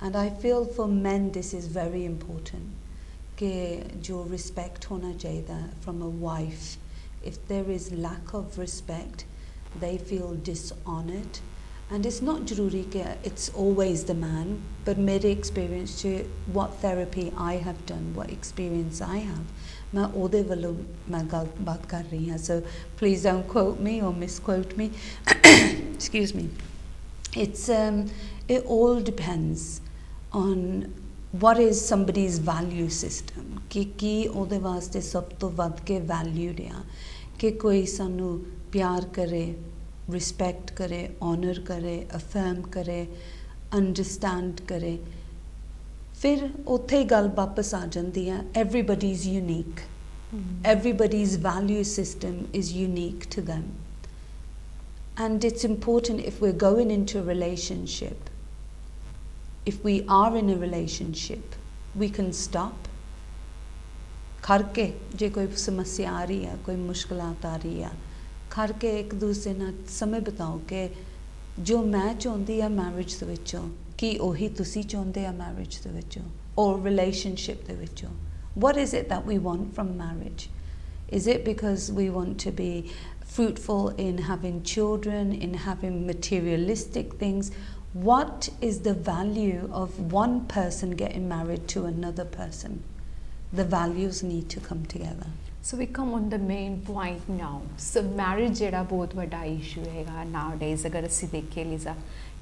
And I feel for men this is very important, कि जो respect होना चाहिए from a wife. If there is lack of respect, they feel dishonoured, and it's not जरूरी कि it's always the man, but मेरे experience से what therapy I have done, what experience I have, मैं ओदे वालों मैं बात कर रही हूँ, so please don't quote me or misquote me. Excuse me. It's it all depends on what is somebody's value system, कि ਉਹਦੇ ਵਾਸਤੇ ਸਭ ਤੋਂ ਵੱਧ ਕੇ ਵੈਲਿਊਡ ਆ, ਕਿ ਕੋਈ ਸਾਨੂੰ ਪਿਆਰ ਕਰੇ, ਰਿਸਪੈਕਟ ਕਰੇ, ऑनर करे, ਅਫਰਮ करे, ਅੰਡਰਸਟੈਂਡ करे, ਫਿਰ ਉੱਥੇ ਹੀ ਗੱਲ ਵਾਪਸ ਆ ਜਾਂਦੀ ਹੈ, everybody is unique. Everybody's value system is unique to them, and it's important if we're going into a relationship, if we are in a relationship, we can stop करके, जे कोई समस्या आ रही है, कोई मुश्किलात आ रही है, करके एक दूसरे नाल समय बिताओ कि जो मैं चाहती है मैरिज दे विचों कि ओही तुसी चाहते हैं मैरिज दे विचों और रिलेशनशिप दे विचों. What is it that we want from marriage? Is it because we want to be fruitful in having children, in having materialistic things? What is the value of one person getting married to another person? The values need to come together. So we come on the main point now. So marriage ਜਿਹੜਾ ਬਹੁਤ ਵੱਡਾ issue ਹੈਗਾ nowadays ਅਗਰ ਅਸੀਂ ਦੇਖੀਏ Lisa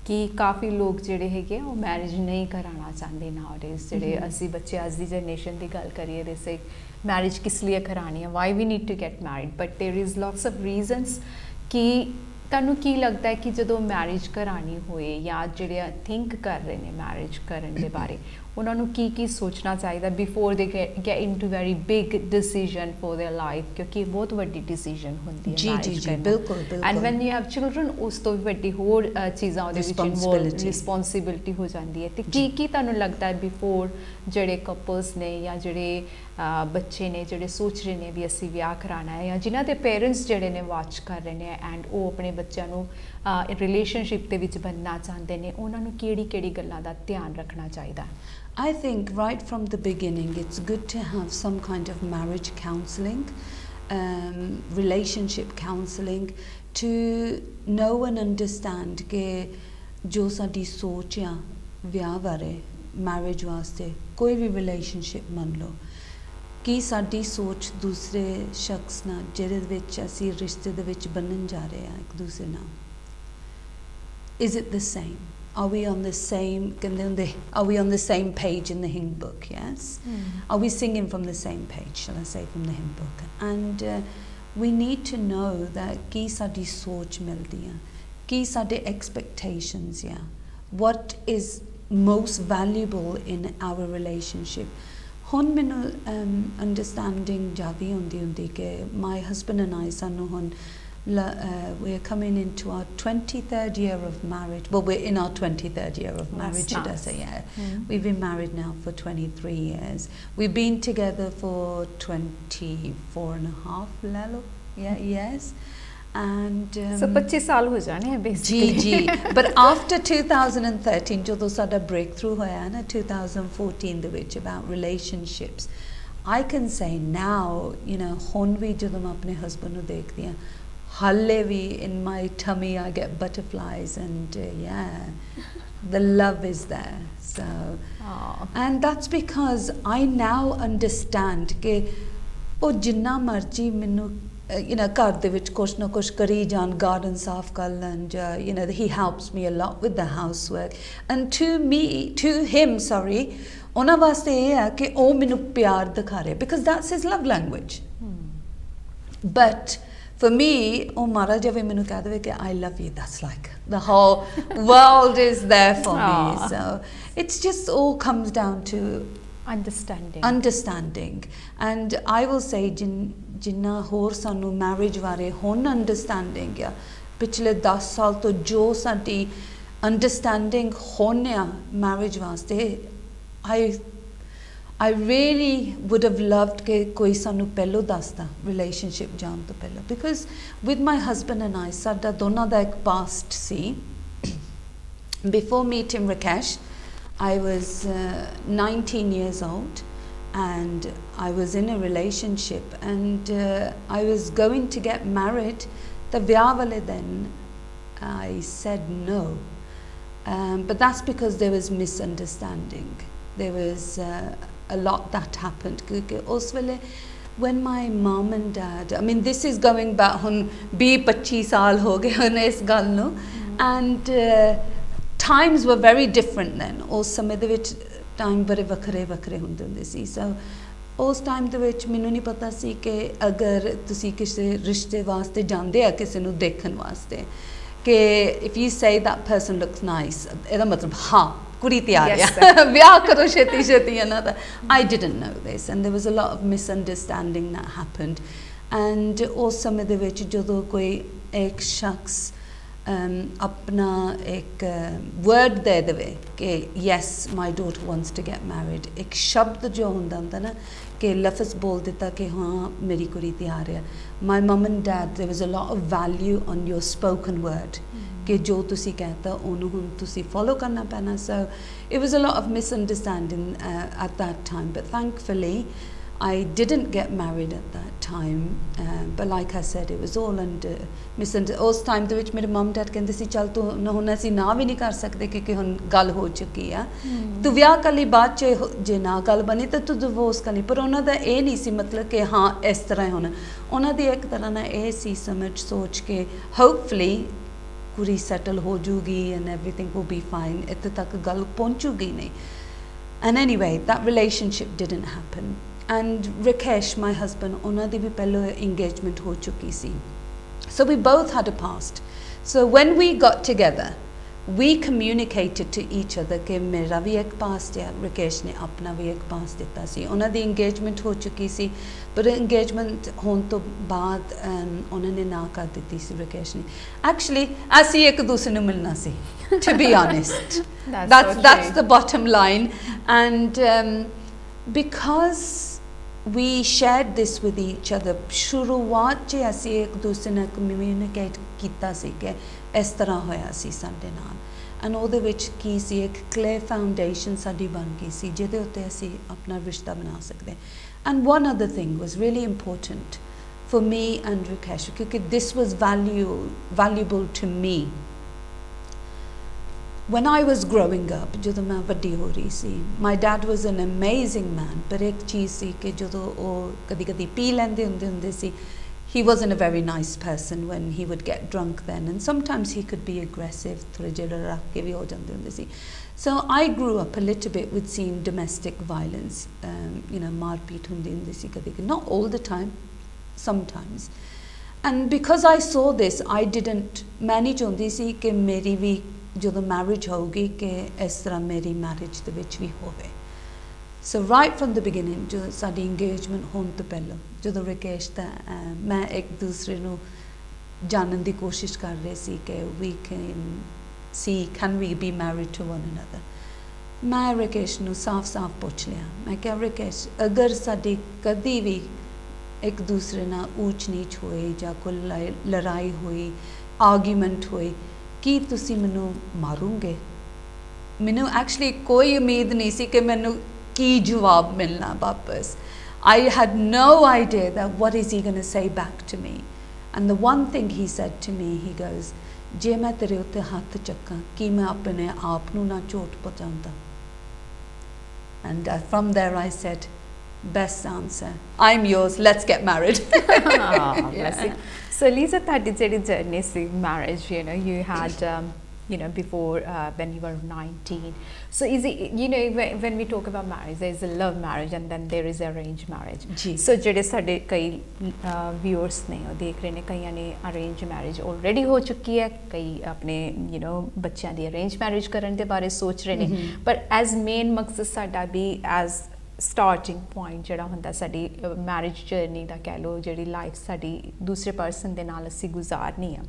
ਕਿ ਕਾਫੀ ਲੋਕ ਜਿਹੜੇ ਹੈਗੇ ਉਹ ਮੈਰਿਜ ਨਹੀਂ ਕਰਾਉਣਾ ਚਾਹੁੰਦੇ nowadays ਜਿਹੜੇ ਅਸੀਂ ਬੱਚੇ ਅੱਜ ਦੀ ਜਨਰੇਸ਼ਨ ਦੀ ਗੱਲ ਕਰੀਏ ਦੇ ਸੇ ਮੈਰਿਜ ਕਿਸ ਲਈ ਕਰਾਣੀ ਹੈ why we need to get married but there is lots of reasons ਕਿ ਤੁਹਾਨੂੰ ਕੀ ਲੱਗਦਾ ਹੈ ਕਿ ਜਦੋਂ ਮੈਰਿਜ ਕਰਾਣੀ ਹੋਏ ਜਾਂ ਜਿਹੜੇ ਥਿੰਕ ਕਰ ਰਹੇ ਨੇ ਮੈਰਿਜ ਕਰਨ ਦੇ ਬਾਰੇ ਉਹਨਾਂ ਨੂੰ ਕੀ ਸੋਚਣਾ ਚਾਹੀਦਾ ਬਿਫੋਰ ਦੇ get into very big decision for their life ਕਿਉਂਕਿ ਬਹੁਤ ਵੱਡੀ ਡਿਸੀਜਨ ਹੁੰਦੀ ਹੈ ਮੈਰਿਜ ਕਰਨਾ ਬਿਲਕੁਲ and when you have children ਉਸ ਤੋਂ ਵੀ ਵੱਡੀ ਹੋਰ ਚੀਜ਼ਾਂ ਉਹਦੇ ਵਿੱਚ ਇਨਵੋਲਵ ਰਿਸਪੌਂਸਿਬਿਲਿਟੀ ਹੋ ਜਾਂਦੀ ਹੈ ਤੇ ਕੀ ਤੁਹਾਨੂੰ ਲੱਗਦਾ ਹੈ ਬਿਫੋਰ ਜਿਹੜੇ ਕਪਲਸ ਨੇ ਜਾਂ ਜਿਹੜੇ ਬੱਚੇ ਨੇ ਜਿਹੜੇ ਸੋਚ ਰਹੇ ਨੇ ਵੀ ਅਸੀਂ ਵਿਆਹ ਕਰਾਉਣਾ ਹੈ ਜਾਂ ਜਿਨ੍ਹਾਂ ਦੇ ਪੇਰੈਂਟਸ ਜਿਹੜੇ ਨੇ ਵਾਚ ਕਰ ਰਹੇ ਨੇ ਐਂਡ ਉਹ ਆਪਣੇ ਬੱਚਿਆਂ ਨੂੰ ਰਿਲੇਸ਼ਨਸ਼ਿਪ ਦੇ ਵਿੱਚ ਬੰਨਣਾ ਚਾਹੁੰਦੇ ਨੇ ਉਹਨਾਂ ਨੂੰ ਕਿਹੜੀ ਗੱਲਾਂ ਦਾ ਧਿਆਨ ਰੱਖਣਾ ਚਾਹੀਦਾ I think right from the beginning it's good to have some kind of marriage counselling, relationship counselling to know and understand कि जो साडी सोच आ विआह बारे marriage वास्ते कोई भी relationship मान लो कि साडी सोच दूसरे शख्स नाल जिहदे विच असीं रिश्ते दे विच बन्नन जा रहे हां एक दूसरे नाल is it the same? Are we on the same? Are we on the same page in the hymn book? Yes. Are we singing from the same page? Shall I say from the hymn book? And we need to know that ki sadi soch mildi hai, ki sade expectations ya. What is most valuable in our relationship? Hun minu understanding jadi hundi ke my husband and I sanu hun. We're coming into our 23rd year of marriage. Well, we're in our 23rd year of marriage, should I say, yeah. We've been married now for 23 years. We've been together for 24 and a half, Lalo. Yeah, yes. And so 25 ਸਾਲ ਹੋ ਜਾਣੇ basically. ਜੀ but after 2013 ਜਦੋਂ ਸਾਡਾ breakthrough ਹੋਇਆ ਨਾ 2014 ਦੇ ਵਿੱਚ about relationships, I can say now, you know, ਹੁਣ ਵੀ ਜਦੋਂ ਮੈਂ ਆਪਣੇ husband ਨੂੰ ਦੇਖਦੀ ਹਾਂ halle vi in my tummy I get butterflies and yeah the love is there so and that's because I now understand ke oh jinna marji minu you know ਘਰ ਦੇ ਵਿੱਚ ਕੁਛ ਨਾ ਕੁਛ ਕਰੀ ਜਾਣ garden ਸਾਫ਼ ਕਰ ਲੈਣ you know he helps me a lot with the housework and to him ਉਹਨਾਂ ਵਾਸਤੇ ਇਹ ਹੈ ਕਿ ਉਹ ਮੈਨੂੰ ਪਿਆਰ ਦਿਖਾ ਰਿਹਾ because that's his love language but for me, oh Maharaja ve menu keh deve ke I love you, that's like the whole world is there for me. So it's just all comes down to understanding. And I will say jinna hor sanu marriage ware hon understanding ya pichle 10 saal to jo sadi understanding honya marriage waste I really would have loved ke koi sanu pehlo dasta relationship jaan to pehlo because with my husband and I sada dona da ek past si before meeting Rakesh I was 19 years old and I was in a relationship and I was going to get married the viah wale din I said no but that's because there was misunderstanding there was a lot that happened when my mom and dad I mean this is going back hun 20-25 saal ho gaye hun is gall nu and times were very different then us samay de vich time bare vakre hunde si so us time de vich menu nahi pata si ke agar tusi kise rishte waste jande a kise nu dekhan waste ke if you say that person looks nice eda matlab ha kudi tiyar hai vyah karo sheti hai na I didn't know this and there was a lot of misunderstanding that happened and us samay de vich jadon koi ek shakhs apna ek word de deve ke yes my daughter wants to get married ek shabd jo hunda na ke lafz bol dita ke ha meri kudi tiyar hai my mom and dad there was a lot of value on your spoken word कि जो तुसी कहता ओनू हुन तुसी follow करना पैना so it was a lot of misunderstanding at that time but thankfully I didn't get married at that time, but like I said, it was all under ਉਸ ਟਾਈਮ ਦੇ ਵਿੱਚ ਮੇਰੇ ਮਮ ਡੈਡ ਕਹਿੰਦੇ ਸੀ ਚੱਲ ਤੂੰ ਹੁਣ ਅਸੀਂ ਨਾ ਵੀ ਨਹੀਂ ਕਰ ਸਕਦੇ ਕਿਉਂਕਿ ਹੁਣ ਗੱਲ ਹੋ ਚੁੱਕੀ ਆ ਤੂੰ ਵਿਆਹ ਕਰ ਲਈ ਬਾਅਦ 'ਚ ਜੇ ਨਾ ਗੱਲ ਬਣੀ ਤਾਂ ਤੂੰ ਡਿਵੋਰਸ ਕਰ ਲਈ ਪਰ ਉਹਨਾਂ ਦਾ ਇਹ ਨਹੀਂ ਸੀ ਮਤਲਬ ਕਿ ਹਾਂ ਇਸ ਤਰ੍ਹਾਂ ਹੀ ਹੋਣਾ ਉਹਨਾਂ ਦੀ ਇੱਕ ਤਰ੍ਹਾਂ ਨਾਲ ਇਹ ਸੀ ਸਮਝ ਸੋਚ ਕੇ ਹੋਪਫੁਲੀ ਕੁੜੀ ਸੈਟਲ ਹੋ ਜੂਗੀ and everything will be fine ਇੱਥੇ ਤੱਕ ਗੱਲ ਪਹੁੰਚੂਗੀ ਨਹੀਂ and anyway that relationship didn't happen and Rakesh my husband ਉਹਨਾਂ ਦੀ ਵੀ ਪਹਿਲਾਂ engagement ਹੋ ਚੁੱਕੀ ਸੀ so we both had a past so when we got together we communicated to each other ਕਿ ਮੇਰਾ ਵੀ ਇੱਕ past ਹੈ Rakesh ਨੇ ਆਪਣਾ ਵੀ ਇੱਕ past ਦਿੱਤਾ ਸੀ ਉਹਨਾਂ ਦੀ engagement ਹੋ ਚੁੱਕੀ ਸੀ ਪਰ engagement ਹੋਣ ਤੋਂ ਬਾਅਦ ਉਹਨਾਂ ਨੇ ਨਾ ਕਰ ਦਿੱਤੀ ਸੀ Rakesh ਨੇ actually ਅਸੀਂ ਇੱਕ ਦੂਸਰੇ ਨੂੰ ਮਿਲਣਾ ਸੀ to be honest that's the bottom line and because we shared this with each other ਸ਼ੁਰੂਆਤ 'ਚ ਅਸੀਂ ਇੱਕ ਦੂਸਰੇ ਨਾਲ ਕਮਿਊਨੀਕੇਟ ਕੀਤਾ ਸੀ ਕਿ ਇਸ ਤਰ੍ਹਾਂ ਹੋਇਆ ਸੀ ਸਾਡੇ ਨਾਲ ਐਂਡ ਉਹਦੇ ਵਿੱਚ ਕੀ ਸੀ ਇੱਕ ਕਲੀਅਰ ਫਾਊਂਡੇਸ਼ਨ ਸਾਡੀ ਬਣ ਗਈ ਸੀ ਜਿਹਦੇ ਉੱਤੇ ਅਸੀਂ ਆਪਣਾ ਰਿਸ਼ਤਾ ਬਣਾ ਸਕਦੇ and one other thing was really important for me and Rakesh ਕਿਉਂਕਿ this was valuable to me when I was growing up ਜਦੋਂ ਮੈਂ ਵੱਡੀ ਹੋ ਰਹੀ ਸੀ my dad was an amazing man ਪਰ ਇੱਕ ਚੀਜ਼ ਸੀ ਕਿ ਜਦੋਂ ਉਹ ਕਦੀ ਕਦੀ ਪੀ ਲੈਂਦੇ ਹੁੰਦੇ ਸੀ he wasn't a very nice person when he would get drunk then and sometimes he could be aggressive ਥੋੜੇ ਜਿਹੇ ਰੱਖ ਕੇ ਵੀ ਹੋ ਜਾਂਦੇ ਹੁੰਦੇ ਸੀ so I grew up a little bit with seeing domestic violence ਮਾਰਪੀਟ ਹੁੰਦੀ ਸੀ ਕਦੀ not all the time sometimes and because I saw this I didn't ਮੈਂ ਨਹੀਂ ਚਾਹੁੰਦੀ ਸੀ ਕਿ ਮੇਰੀ ਵੀ ਜਦੋਂ ਮੈਰਿਜ ਹੋਊਗੀ ਕਿ ਇਸ ਤਰ੍ਹਾਂ ਮੇਰੀ ਮੈਰਿਜ ਦੇ ਵਿੱਚ ਵੀ ਹੋਵੇ ਸੋ ਰਾਈਟ ਫਰਮ ਦ ਬਿਗਿਨਿੰਗ ਜਦੋਂ ਸਾਡੀ ਇੰਗੇਜਮੈਂਟ ਹੋਣ ਤੋਂ ਪਹਿਲਾਂ ਜਦੋਂ Rakesh ਦਾ ਮੈਂ ਇੱਕ ਦੂਸਰੇ ਨੂੰ ਜਾਣਨ ਦੀ ਕੋਸ਼ਿਸ਼ ਕਰ ਰਹੇ ਸੀ ਕਿ we can we be married to one another ਮੈਂ Rakesh ਨੂੰ ਸਾਫ਼-ਸਾਫ਼ ਪੁੱਛ ਲਿਆ ਮੈਂ ਕਿਹਾ Rakesh ਅਗਰ ਸਾਡੀ ਕਦੀ ਵੀ ਇੱਕ ਦੂਸਰੇ ਨਾਲ ਊਚ ਨੀਚ ਹੋਏ ਜਾਂ ਕੋਈ ਲੜਾਈ ਹੋਈ ਆਰਗੂਮੈਂਟ ਹੋਈ ਕੀ ਤੁਸੀਂ ਮੈਨੂੰ ਮਾਰੋਗੇ ਮੈਨੂੰ ਐਕਚੁਅਲੀ ਕੋਈ ਉਮੀਦ ਨਹੀਂ ਸੀ ਕਿ ਮੈਨੂੰ ਕੀ ਜਵਾਬ ਮਿਲਣਾ ਵਾਪਸ I had no idea that what is he going to say back to me and the one thing he said to me he goes ਜੇ ਮੈਂ ਤੇਰੇ ਉੱਤੇ ਹੱਥ ਚੱਕਾਂ ਕੀ ਮੈਂ ਆਪਣੇ ਆਪ ਨੂੰ ਨਾ ਚੋਟ ਪਹੁੰਚਾਉਂਦਾ and from there I said best answer I'm yours let's get married blessing so Lisa ਤੁਹਾਡੀ ਜਿਹੜੀ journey C marriage you had before when you were 19 so is it when we talk about marriage there is a love marriage and then there is arranged marriage so ਜਿਹੜੇ ਸਾਡੇ ਕਈ viewers ਨੇ ਉਹ ਦੇਖ ਰਹੇ ਨੇ ਕਈਆਂ ਨੇ arranged marriage already ਹੋ ਚੁੱਕੀ ਹੈ ਕਈ ਆਪਣੇ ਬੱਚਿਆਂ ਦੀ arranged marriage ਕਰਨ ਦੇ ਬਾਰੇ ਸੋਚ ਰਹੇ ਨੇ ਪਰ as main ਮਕਸਦ ਸਾਡਾ ਵੀ as ਸਟਾਰਟਿੰਗ ਪੁਆਇੰਟ ਜਿਹੜਾ ਹੁੰਦਾ ਸਾਡੀ ਮੈਰਿਜ ਜਰਨੀ ਦਾ ਕਹਿ ਲਓ ਜਿਹੜੀ ਲਾਈਫ ਸਾਡੀ ਦੂਸਰੇ ਪਰਸਨ ਦੇ ਨਾਲ ਅਸੀਂ ਗੁਜ਼ਾਰਨੀ ਆ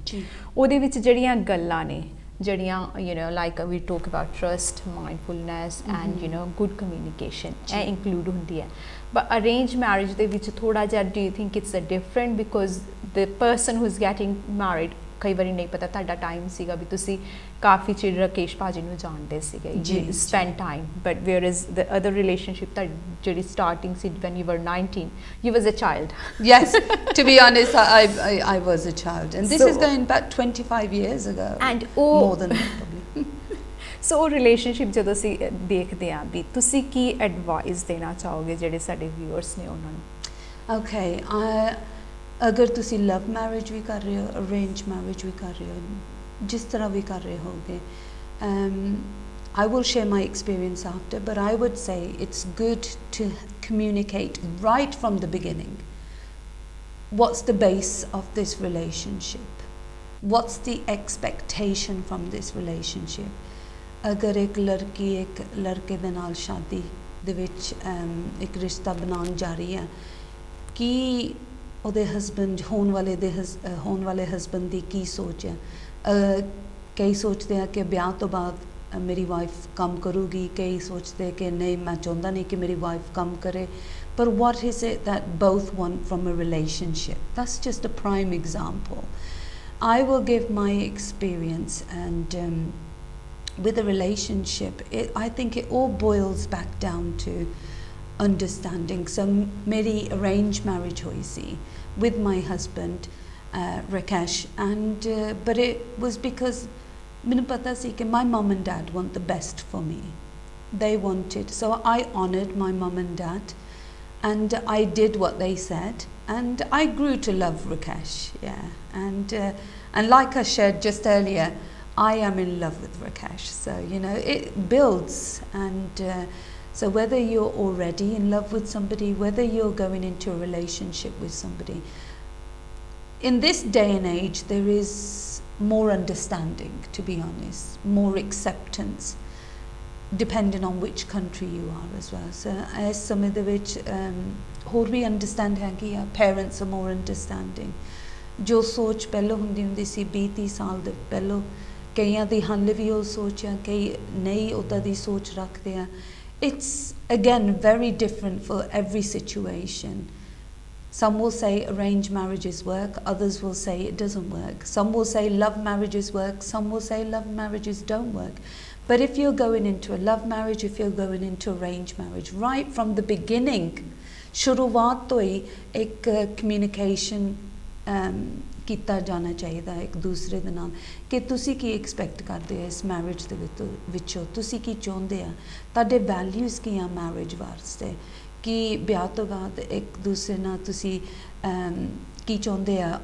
ਉਹਦੇ ਵਿੱਚ ਜਿਹੜੀਆਂ ਗੱਲਾਂ ਨੇ ਜਿਹੜੀਆਂ like we talk about trust mindfulness and good communication ਇਹ ਇਨਕਲੂਡ ਹੁੰਦੀ ਹੈ ਬਟ ਅਰੇਂਜ ਮੈਰਿਜ ਦੇ ਵਿੱਚ ਥੋੜਾ ਜਿਹਾ do you think it's a different because the person who is getting married ਕਈ ਵਾਰੀ ਨਹੀਂ ਪਤਾ ਤੁਹਾਡਾ ਟਾਈਮ ਸੀਗਾ ਵੀ ਤੁਸੀਂ ਕਾਫੀ ਚਿਰ Rakesh ਭਾਜੀ ਨੂੰ ਜਾਣਦੇ ਸੀਗੇ you spend time but whereas the other relationship that ਜਿਹੜੀ starting C when you were 19 you was a child yes to be honest I was a child and this is going back 25 years ago and more than that probably so ਉਹ relationship ਜਦੋਂ ਅਸੀਂ ਦੇਖਦੇ ਆਂ ਵੀ ਤੁਸੀਂ ਕੀ advice ਦੇਣਾ ਚਾਹੋਗੇ ਜਿਹੜੇ ਸਾਡੇ viewers ਨੇ ਉਹਨਾਂ ਨੂੰ okay ਅਗਰ ਤੁਸੀਂ ਲਵ ਮੈਰਿਜ ਵੀ ਕਰ ਰਹੇ ਹੋ ਅਰੇਂਜ ਮੈਰਿਜ ਵੀ ਕਰ ਰਹੇ ਹੋ ਜਿਸ ਤਰ੍ਹਾਂ ਵੀ ਕਰ ਰਹੇ ਹੋਗੇ I will share my experience after but I would say it's good to communicate right from the beginning what's the base of this relationship what's the expectation from this relationship ਅਗਰ ਇੱਕ ਲੜਕੀ ਇੱਕ ਲੜਕੇ ਦੇ ਨਾਲ ਸ਼ਾਦੀ ਦੇ ਵਿੱਚ ਇੱਕ ਰਿਸ਼ਤਾ ਬਣਾਉਣ ਜਾ ਰਹੀ ਹੈ ਕਿ ਉਹਦੇ ਹਸਬੈਂਡ ਹੋਣ ਵਾਲੇ ਹਸਬੈਂਡ ਦੀ ਕੀ ਸੋਚ ਹੈ ਕਈ ਸੋਚਦੇ ਆ ਕਿ ਵਿਆਹ ਤੋਂ ਬਾਅਦ ਮੇਰੀ ਵਾਈਫ ਕੰਮ ਕਰੂਗੀ ਕਈ ਸੋਚਦੇ ਕਿ ਨਹੀਂ ਮੈਂ ਚਾਹੁੰਦਾ ਨਹੀਂ ਕਿ ਮੇਰੀ ਵਾਈਫ ਕੰਮ ਕਰੇ ਪਰ what is it that both want from a relationship that's just a prime example I will give my experience and with a relationship I think it all boils back down to understanding. So मेरी arranged marriage हुई सी with my husband Rakesh, and but it was because मैंने पता सी कि my mum and dad want the best for me. They wanted, so I honoured my mum and dad, and I did what they said, and I grew to love Rakesh. Yeah, and like I shared just earlier, I am in love with Rakesh. So you know, it builds, and so whether you're already in love with somebody, whether you're going into a relationship with somebody, in this day and age, there is more understanding, to be honest, more acceptance, depending on which country you are as well. So as some of the which ਹੋਰ ਵੀ understand ਹੈ ਕਿ parents are more understanding. ਜੋ ਸੋਚ ਪਹਿਲਾਂ ਹੁੰਦੀ ਸੀ 20-30 ਸਾਲ ਦੇ ਪਹਿਲਾਂ, ਕਈਆਂ ਦੀ ਹਾਲੇ ਵੀ ਉਹ ਸੋਚ ਆ, ਕਈ ਨਹੀਂ ਉੱਦਾਂ ਦੀ ਸੋਚ ਰੱਖਦੇ ਆ. It's again very different for every situation. Some will say arranged marriages work, others will say it doesn't work. Some will say love marriages work, some will say love marriages don't work. But if you're going into a love marriage, if you're going into arranged marriage, right from the beginning, शुरुआत तो ही एक communication ਕੀਤਾ ਜਾਣਾ ਚਾਹੀਦਾ ਇੱਕ ਦੂਸਰੇ ਦੇ ਨਾਲ ਕਿ ਤੁਸੀਂ ਕੀ ਐਕਸਪੈਕਟ ਕਰਦੇ ਹੋ ਇਸ ਮੈਰਿਜ ਦੇ ਵਿੱਚੋਂ, ਤੁਸੀਂ ਕੀ ਚਾਹੁੰਦੇ ਆ, ਤੁਹਾਡੇ ਵੈਲਿਊਜ਼ ਕੀ ਆ ਮੈਰਿਜ ਵਾਸਤੇ, ਕਿ ਵਿਆਹ ਤੋਂ ਬਾਅਦ ਇੱਕ ਦੂਸਰੇ ਨਾਲ ਤੁਸੀਂ ਕੀ ਚਾਹੁੰਦੇ ਆ,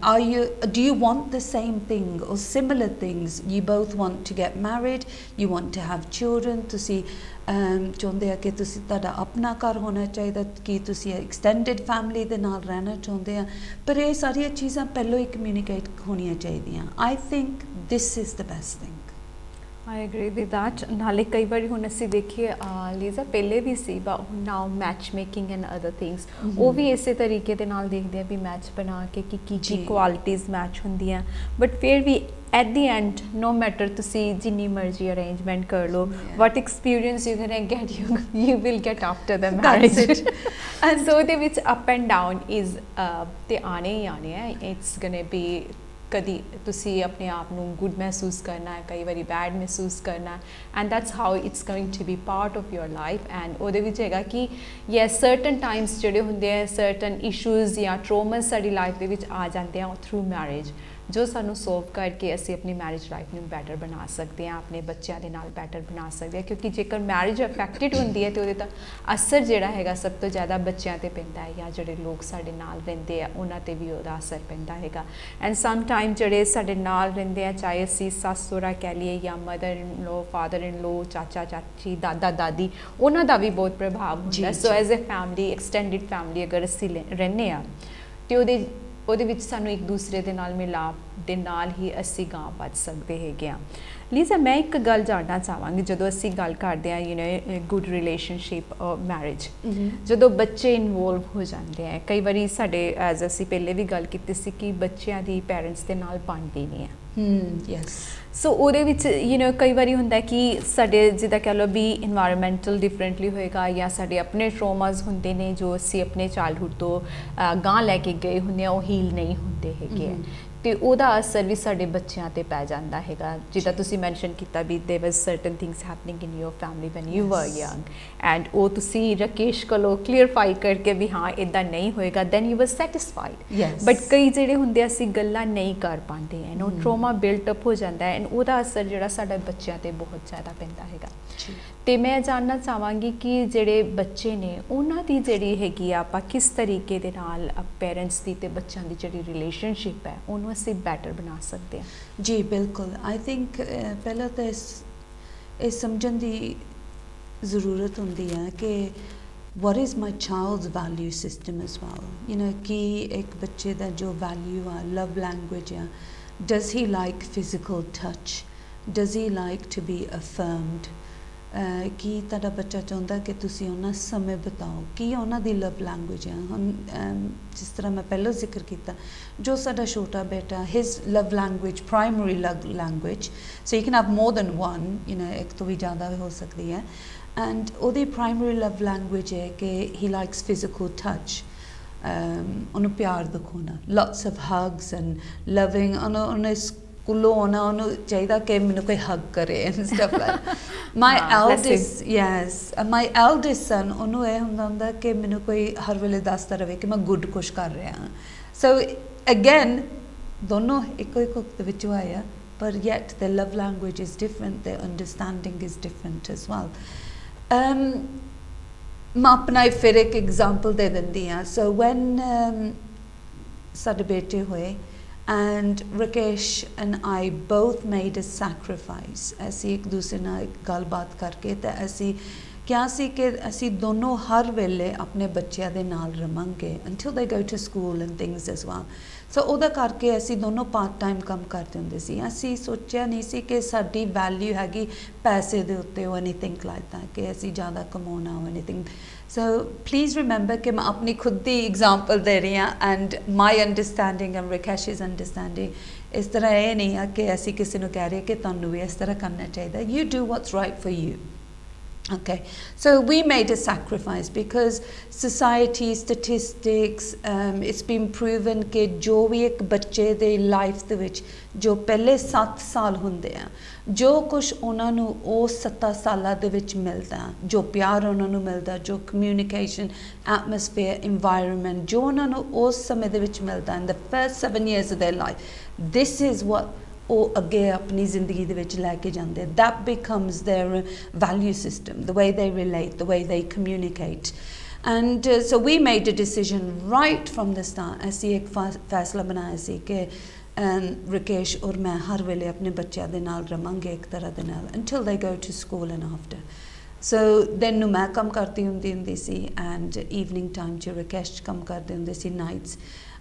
do you want the same thing or similar things, you both want to get married, you want to have children, ਤੁਸੀਂ ਚਾਹੁੰਦੇ ਆ ਕਿ ਤੁਸੀਂ ਤੁਹਾਡਾ ਆਪਣਾ ਘਰ ਹੋਣਾ ਚਾਹੀਦਾ, ਕਿ ਤੁਸੀਂ ਐਕਸਟੈਂਡਡ ਫੈਮਿਲੀ ਦੇ ਨਾਲ ਰਹਿਣਾ ਚਾਹੁੰਦੇ ਆ, ਪਰ ਇਹ ਸਾਰੀਆਂ ਚੀਜ਼ਾਂ ਪਹਿਲਾਂ ਹੀ ਕਮਿਊਨੀਕੇਟ ਹੋਣੀਆਂ ਚਾਹੀਦੀਆਂ. I think this is the best thing. I agree with that. ਨਾਲੇ ਕਈ ਵਾਰੀ ਹੁਣ ਅਸੀਂ ਦੇਖੀਏ ਲੀਜ਼ਾ ਪਹਿਲੇ ਵੀ ਸੀ now match making and other things, ਉਹ ਵੀ ਇਸੇ ਤਰੀਕੇ ਦੇ ਨਾਲ ਦੇਖਦੇ ਆ ਵੀ ਮੈਚ ਬਣਾ ਕੇ ਕਿ ਕੀ ਕੁਆਲਿਟੀਜ਼ ਮੈਚ ਹੁੰਦੀਆਂ, ਬਟ ਫਿਰ ਵੀ at the end no matter ਤੁਸੀਂ ਜਿੰਨੀ ਮਰਜ਼ੀ ਅਰੇਂਜਮੈਂਟ ਕਰ ਲਓ, what experience you're gonna get you will get after the marriage. And so ਉਹਦੇ ਵਿੱਚ up and down is ਤੇ ਆਣੇ ਹੀ ਆਣੇ ਹੈ. It's gonna be ਕਦੀ ਤੁਸੀਂ ਆਪਣੇ ਆਪ ਨੂੰ ਗੁੱਡ ਮਹਿਸੂਸ ਕਰਨਾ ਹੈ, ਕਈ ਵਾਰੀ ਬੈਡ ਮਹਿਸੂਸ ਕਰਨਾ ਹੈ, and that's how it's going to be part of your life. And ਉਹਦੇ ਵਿੱਚ ਹੈਗਾ ਕਿ ਯੈਸ ਸਰਟਨ ਟਾਈਮਸ ਜਿਹੜੇ ਹੁੰਦੇ ਆ, ਸਰਟਨ ਇਸ਼ੂਜ਼ ਜਾਂ ਟਰੋਮਸ ਸਾਡੀ ਲਾਈਫ ਦੇ ਵਿੱਚ ਆ ਜਾਂਦੇ ਆ ਥਰੂ ਮੈਰਿਜ, ਜੋ ਸਾਨੂੰ ਸੋਲਵ ਕਰਕੇ ਅਸੀਂ ਆਪਣੀ ਮੈਰਿਜ ਲਾਈਫ ਨੂੰ ਬੈਟਰ ਬਣਾ ਸਕਦੇ ਹਾਂ, ਆਪਣੇ ਬੱਚਿਆਂ ਦੇ ਨਾਲ ਬੈਟਰ ਬਣਾ ਸਕਦੇ ਹਾਂ. ਕਿਉਂਕਿ ਜੇਕਰ ਮੈਰਿਜ ਅਫੈਕਟਡ ਹੁੰਦੀ ਹੈ ਤਾਂ ਉਹਦੇ ਤਾਂ ਅਸਰ ਜਿਹੜਾ ਹੈਗਾ ਸਭ ਤੋਂ ਜ਼ਿਆਦਾ ਬੱਚਿਆਂ 'ਤੇ ਪੈਂਦਾ ਹੈ, ਜਾਂ ਜਿਹੜੇ ਲੋਕ ਸਾਡੇ ਨਾਲ ਰਹਿੰਦੇ ਆ ਉਹਨਾਂ 'ਤੇ ਵੀ ਉਹਦਾ ਅਸਰ ਪੈਂਦਾ ਹੈਗਾ. ਐਂਡ ਸਮ ਟਾਈਮ ਜਿਹੜੇ ਸਾਡੇ ਨਾਲ ਰਹਿੰਦੇ ਆ, ਚਾਹੇ ਅਸੀਂ ਸੱਸ ਸਹੁਰਾ ਕਹਿ ਲਈਏ ਜਾਂ mother in low, father in ਲੋ, ਚਾਚਾ ਚਾਚੀ, ਦਾਦਾ ਦਾਦੀ, ਉਹਨਾਂ ਦਾ ਵੀ ਬਹੁਤ ਪ੍ਰਭਾਵ ਹੁੰਦਾ. So as a family, extended family ਅਗਰ ਅਸੀਂ ਰਹਿੰਦੇ ਹਾਂ ਅਤੇ ਉਹਦੇ ਵਿੱਚ ਸਾਨੂੰ ਇੱਕ ਦੂਸਰੇ ਦੇ ਨਾਲ ਮਿਲਾਪ ਦੇ ਨਾਲ ਹੀ ਅਸੀਂ ਗਾਂਹ ਵੱਧ ਸਕਦੇ ਹੈਗੇ ਹਾਂ. ਲੀਜ਼ਾ, ਮੈਂ ਇੱਕ ਗੱਲ ਜਾਣਨਾ ਚਾਹਾਂਗੀ, ਜਦੋਂ ਅਸੀਂ ਗੱਲ ਕਰਦੇ ਹਾਂ ਗੁੱਡ ਰਿਲੇਸ਼ਨਸ਼ਿਪ ਮੈਰਿਜ, ਜਦੋਂ ਬੱਚੇ ਇਨਵੋਲਵ ਹੋ ਜਾਂਦੇ ਆ, ਕਈ ਵਾਰੀ ਸਾਡੇ ਐਜ਼ ਅਸੀਂ ਪਹਿਲੇ ਵੀ ਗੱਲ ਕੀਤੀ ਸੀ ਕਿ ਬੱਚਿਆਂ ਦੀ ਪੈਰੈਂਟਸ ਦੇ ਨਾਲ ਬਣਦੀ ਨਹੀਂ ਹੈ. ਯੈਸ. ਸੋ ਉਹਦੇ ਵਿੱਚ ਕਈ ਵਾਰੀ ਹੁੰਦਾ ਕਿ ਸਾਡੇ ਜਿੱਦਾਂ ਕਹਿ ਲਓ ਵੀ ਇਨਵਾਇਰਮੈਂਟਲ ਡਿਫਰੈਂਟਲੀ ਹੋਏਗਾ, ਜਾਂ ਸਾਡੇ ਆਪਣੇ ਟਰੋਮਾਜ਼ ਹੁੰਦੇ ਨੇ ਜੋ ਅਸੀਂ ਆਪਣੇ ਚਾਈਲਡਹੁੱਡ ਤੋਂ ਗਾਂਹ ਲੈ ਕੇ ਗਏ ਹੁੰਦੇ ਆ, ਉਹ ਹੀਲ ਨਹੀਂ ਹੁੰਦੇ ਹੈਗੇ, ਅਤੇ ਉਹਦਾ ਅਸਰ ਵੀ ਸਾਡੇ ਬੱਚਿਆਂ 'ਤੇ ਪੈ ਜਾਂਦਾ ਹੈਗਾ. ਜਿੱਦਾਂ ਤੁਸੀਂ ਮੈਨਸ਼ਨ ਕੀਤਾ ਵੀ there was certain things happening in your family when you were young, and ਉਹ ਤੁਸੀਂ ਰਾਕੇਸ਼ ਕੋਲੋਂ ਕਲੀਅਰਫਾਈ ਕਰਕੇ ਵੀ ਹਾਂ ਇੱਦਾਂ ਨਹੀਂ ਹੋਏਗਾ, then you was satisfied. But ਕਈ ਜਿਹੜੇ ਹੁੰਦੇ ਅਸੀਂ ਗੱਲਾਂ ਨਹੀਂ ਕਰ ਪਾਉਂਦੇ ਐਂਡ ਉਹ ਟਰੋਮਾ ਬਿਲਟ ਅਪ ਹੋ ਜਾਂਦਾ ਐਂਡ ਉਹਦਾ ਅਸਰ ਜਿਹੜਾ ਸਾਡੇ ਬੱਚਿਆਂ 'ਤੇ ਬਹੁਤ ਜ਼ਿਆਦਾ ਪੈਂਦਾ ਹੈਗਾ. ਅਤੇ ਮੈਂ ਜਾਣਨਾ ਚਾਹਾਂਗੀ ਕਿ ਜਿਹੜੇ ਬੱਚੇ ਨੇ ਉਹਨਾਂ ਦੀ ਜਿਹੜੀ ਹੈਗੀ ਆ, ਆਪਾਂ ਕਿਸ ਤਰੀਕੇ ਦੇ ਨਾਲ ਪੇਰੈਂਟਸ ਦੀ ਅਤੇ ਬੱਚਿਆਂ ਦੀ ਜਿਹੜੀ ਰਿਲੇਸ਼ਨਸ਼ਿਪ ਹੈ ਉਹਨੂੰ ਅਸੀਂ ਬੈਟਰ ਬਣਾ ਸਕਦੇ ਹਾਂ. ਜੀ ਬਿਲਕੁਲ. ਆਈ ਥਿੰਕ ਪਹਿਲਾਂ ਤਾਂ ਇਹ ਸਮਝਣ ਦੀ ਜ਼ਰੂਰਤ ਹੁੰਦੀ ਹੈ ਕਿ what is my child's value system as well, ਕਿ ਇੱਕ ਬੱਚੇ ਦਾ ਜੋ ਵੈਲਿਊ ਆ, ਲਵ ਲੈਂਗੁਏਜ ਆ, does he like physical touch, does he like to be affirmed, ਕੀ ਤੁਹਾਡਾ ਬੱਚਾ ਚਾਹੁੰਦਾ ਕਿ ਤੁਸੀਂ ਉਹਨਾਂ ਸਮੇਂ ਬਿਤਾਓ, ਕੀ ਉਹਨਾਂ ਦੀ ਲਵ ਲੈਂਗੁਏਜ ਹੈ. ਹੁਣ ਜਿਸ ਤਰ੍ਹਾਂ ਮੈਂ ਪਹਿਲਾਂ ਜ਼ਿਕਰ ਕੀਤਾ, ਜੋ ਸਾਡਾ ਛੋਟਾ ਬੇਟਾ, his love language, primary love language, so you can have more than one, ਇੱਕ ਤੋਂ ਵੀ ਜ਼ਿਆਦਾ ਹੋ ਸਕਦੀ ਹੈ, ਐਂਡ ਉਹਦੀ ਪ੍ਰਾਇਮਰੀ ਲਵ ਲੈਂਗੁਏਜ ਹੈ ਕਿ ਹੀ ਲਾਈਕਸ ਫਿਜ਼ੀਕਲ ਟੱਚ, ਉਹਨੂੰ ਪਿਆਰ ਦਿਖਾਉਣਾ, lots of hugs and loving, ਉਹਨੇ ਸਕੂਲੋਂ ਆਉਣਾ ਉਹਨੂੰ ਚਾਹੀਦਾ ਕਿ ਮੈਨੂੰ ਕੋਈ ਹੱਗ ਕਰੇ and stuff like my eldest yes my eldest son ਉਹਨੂੰ ਇਹ ਹੁੰਦਾ ਕਿ ਮੈਨੂੰ ਕੋਈ ਹਰ ਵੇਲੇ ਦੱਸਦਾ ਰਹੇ ਕਿ ਮੈਂ ਗੁੱਡ ਕੁਛ ਕਰ ਰਿਹਾ ਹਾਂ ਸੋ ਅਗੇਨ ਦੋਨੋਂ ਇੱਕੋ ਦੇ ਵਿੱਚੋਂ ਆਇਆ but yet their love language is different, their understanding is different as well. मैं अपना फिर एक एग्जाम्पल दे दिंदी हाँ so when साडे बेटे हुए and Rakesh and I both made a sacrifice असी एक दूसरे नाल गलबात करके ते असी क्या सी कि असी दोनों हर वेले अपने बच्चों दे नाल रवांगे until they go to school and things as well. सो ਉਹਦਾ ਕਰਕੇ ਅਸੀਂ ਦੋਨੋਂ ਪਾਰਟ ਟਾਈਮ ਕੰਮ ਕਰਦੇ ਹੁੰਦੇ ਸੀ ਅਸੀਂ ਸੋਚਿਆ ਨਹੀਂ ਸੀ ਕਿ ਸਾਡੀ ਵੈਲਿਊ ਹੈਗੀ ਪੈਸੇ ਦੇ ਉੱਤੇ ਉਹ ਐਨੀਥਿੰਗ ਲਾਈਕ ਦੈਟ ਕਿ ਅਸੀਂ ਜ਼ਿਆਦਾ ਕਮਾਉਣਾ ਹੋ ਐਨੀਥਿੰਗ ਸੋ ਪਲੀਜ਼ ਰਿਮੈਂਬਰ ਕਿ ਮੈਂ ਆਪਣੀ ਖੁਦ ਦੀ ਐਗਜ਼ਾਮਪਲ ਦੇ ਰਹੀ ਹਾਂ and my understanding and Rakesh's understanding ਇਸ ਤਰ੍ਹਾਂ ਇਹ ਨਹੀਂ ਆ ਕਿ ਅਸੀਂ ਕਿਸੇ ਨੂੰ ਕਹਿ ਰਹੇ ਕਿ ਤੁਹਾਨੂੰ ਵੀ ਇਸ ਤਰ੍ਹਾਂ ਕਰਨਾ ਚਾਹੀਦਾ you do what's right for you Okay, so we made a sacrifice because society, statistics, it's been proven कि जो भी एक बच्चे दे life दे विच जो पहले 7 साल हुंदे हैं जो कुछ उन्हां नू ओ 7 सालां दे विच मिलदा जो प्यार उन्हां नू मिलदा जो communication atmosphere environment जो उन्हां नू उस समय दे विच मिलदा in the first 7 years of their life this is what ਉਹ ਅੱਗੇ ਆਪਣੀ ਜ਼ਿੰਦਗੀ ਦੇ ਵਿੱਚ ਲੈ ਕੇ ਜਾਂਦੇ that becomes their value system the way they relate the way they communicate and so we made a decision right from the start ਅਸੀਂ ਇੱਕ ਫੈਸਲਾ ਬਣਾਇਆ ਸੀ ਕਿ ਰਿਕੇਸ਼ ਔਰ ਮੈਂ ਹਰ ਵੇਲੇ ਆਪਣੇ ਬੱਚਿਆਂ ਦੇ ਨਾਲ ਰਵਾਂਗੇ ਇੱਕ ਤਰ੍ਹਾਂ ਦੇ ਨਾਲ until they go to school and after so then ਨੂੰ ਮੈਂ ਕੰਮ ਕਰਦੀ ਹੁੰਦੀ ਸੀ and evening time 'ਚ ਰਿਕੇਸ਼ ਕੰਮ ਕਰਦੇ ਹੁੰਦੇ ਸੀ nights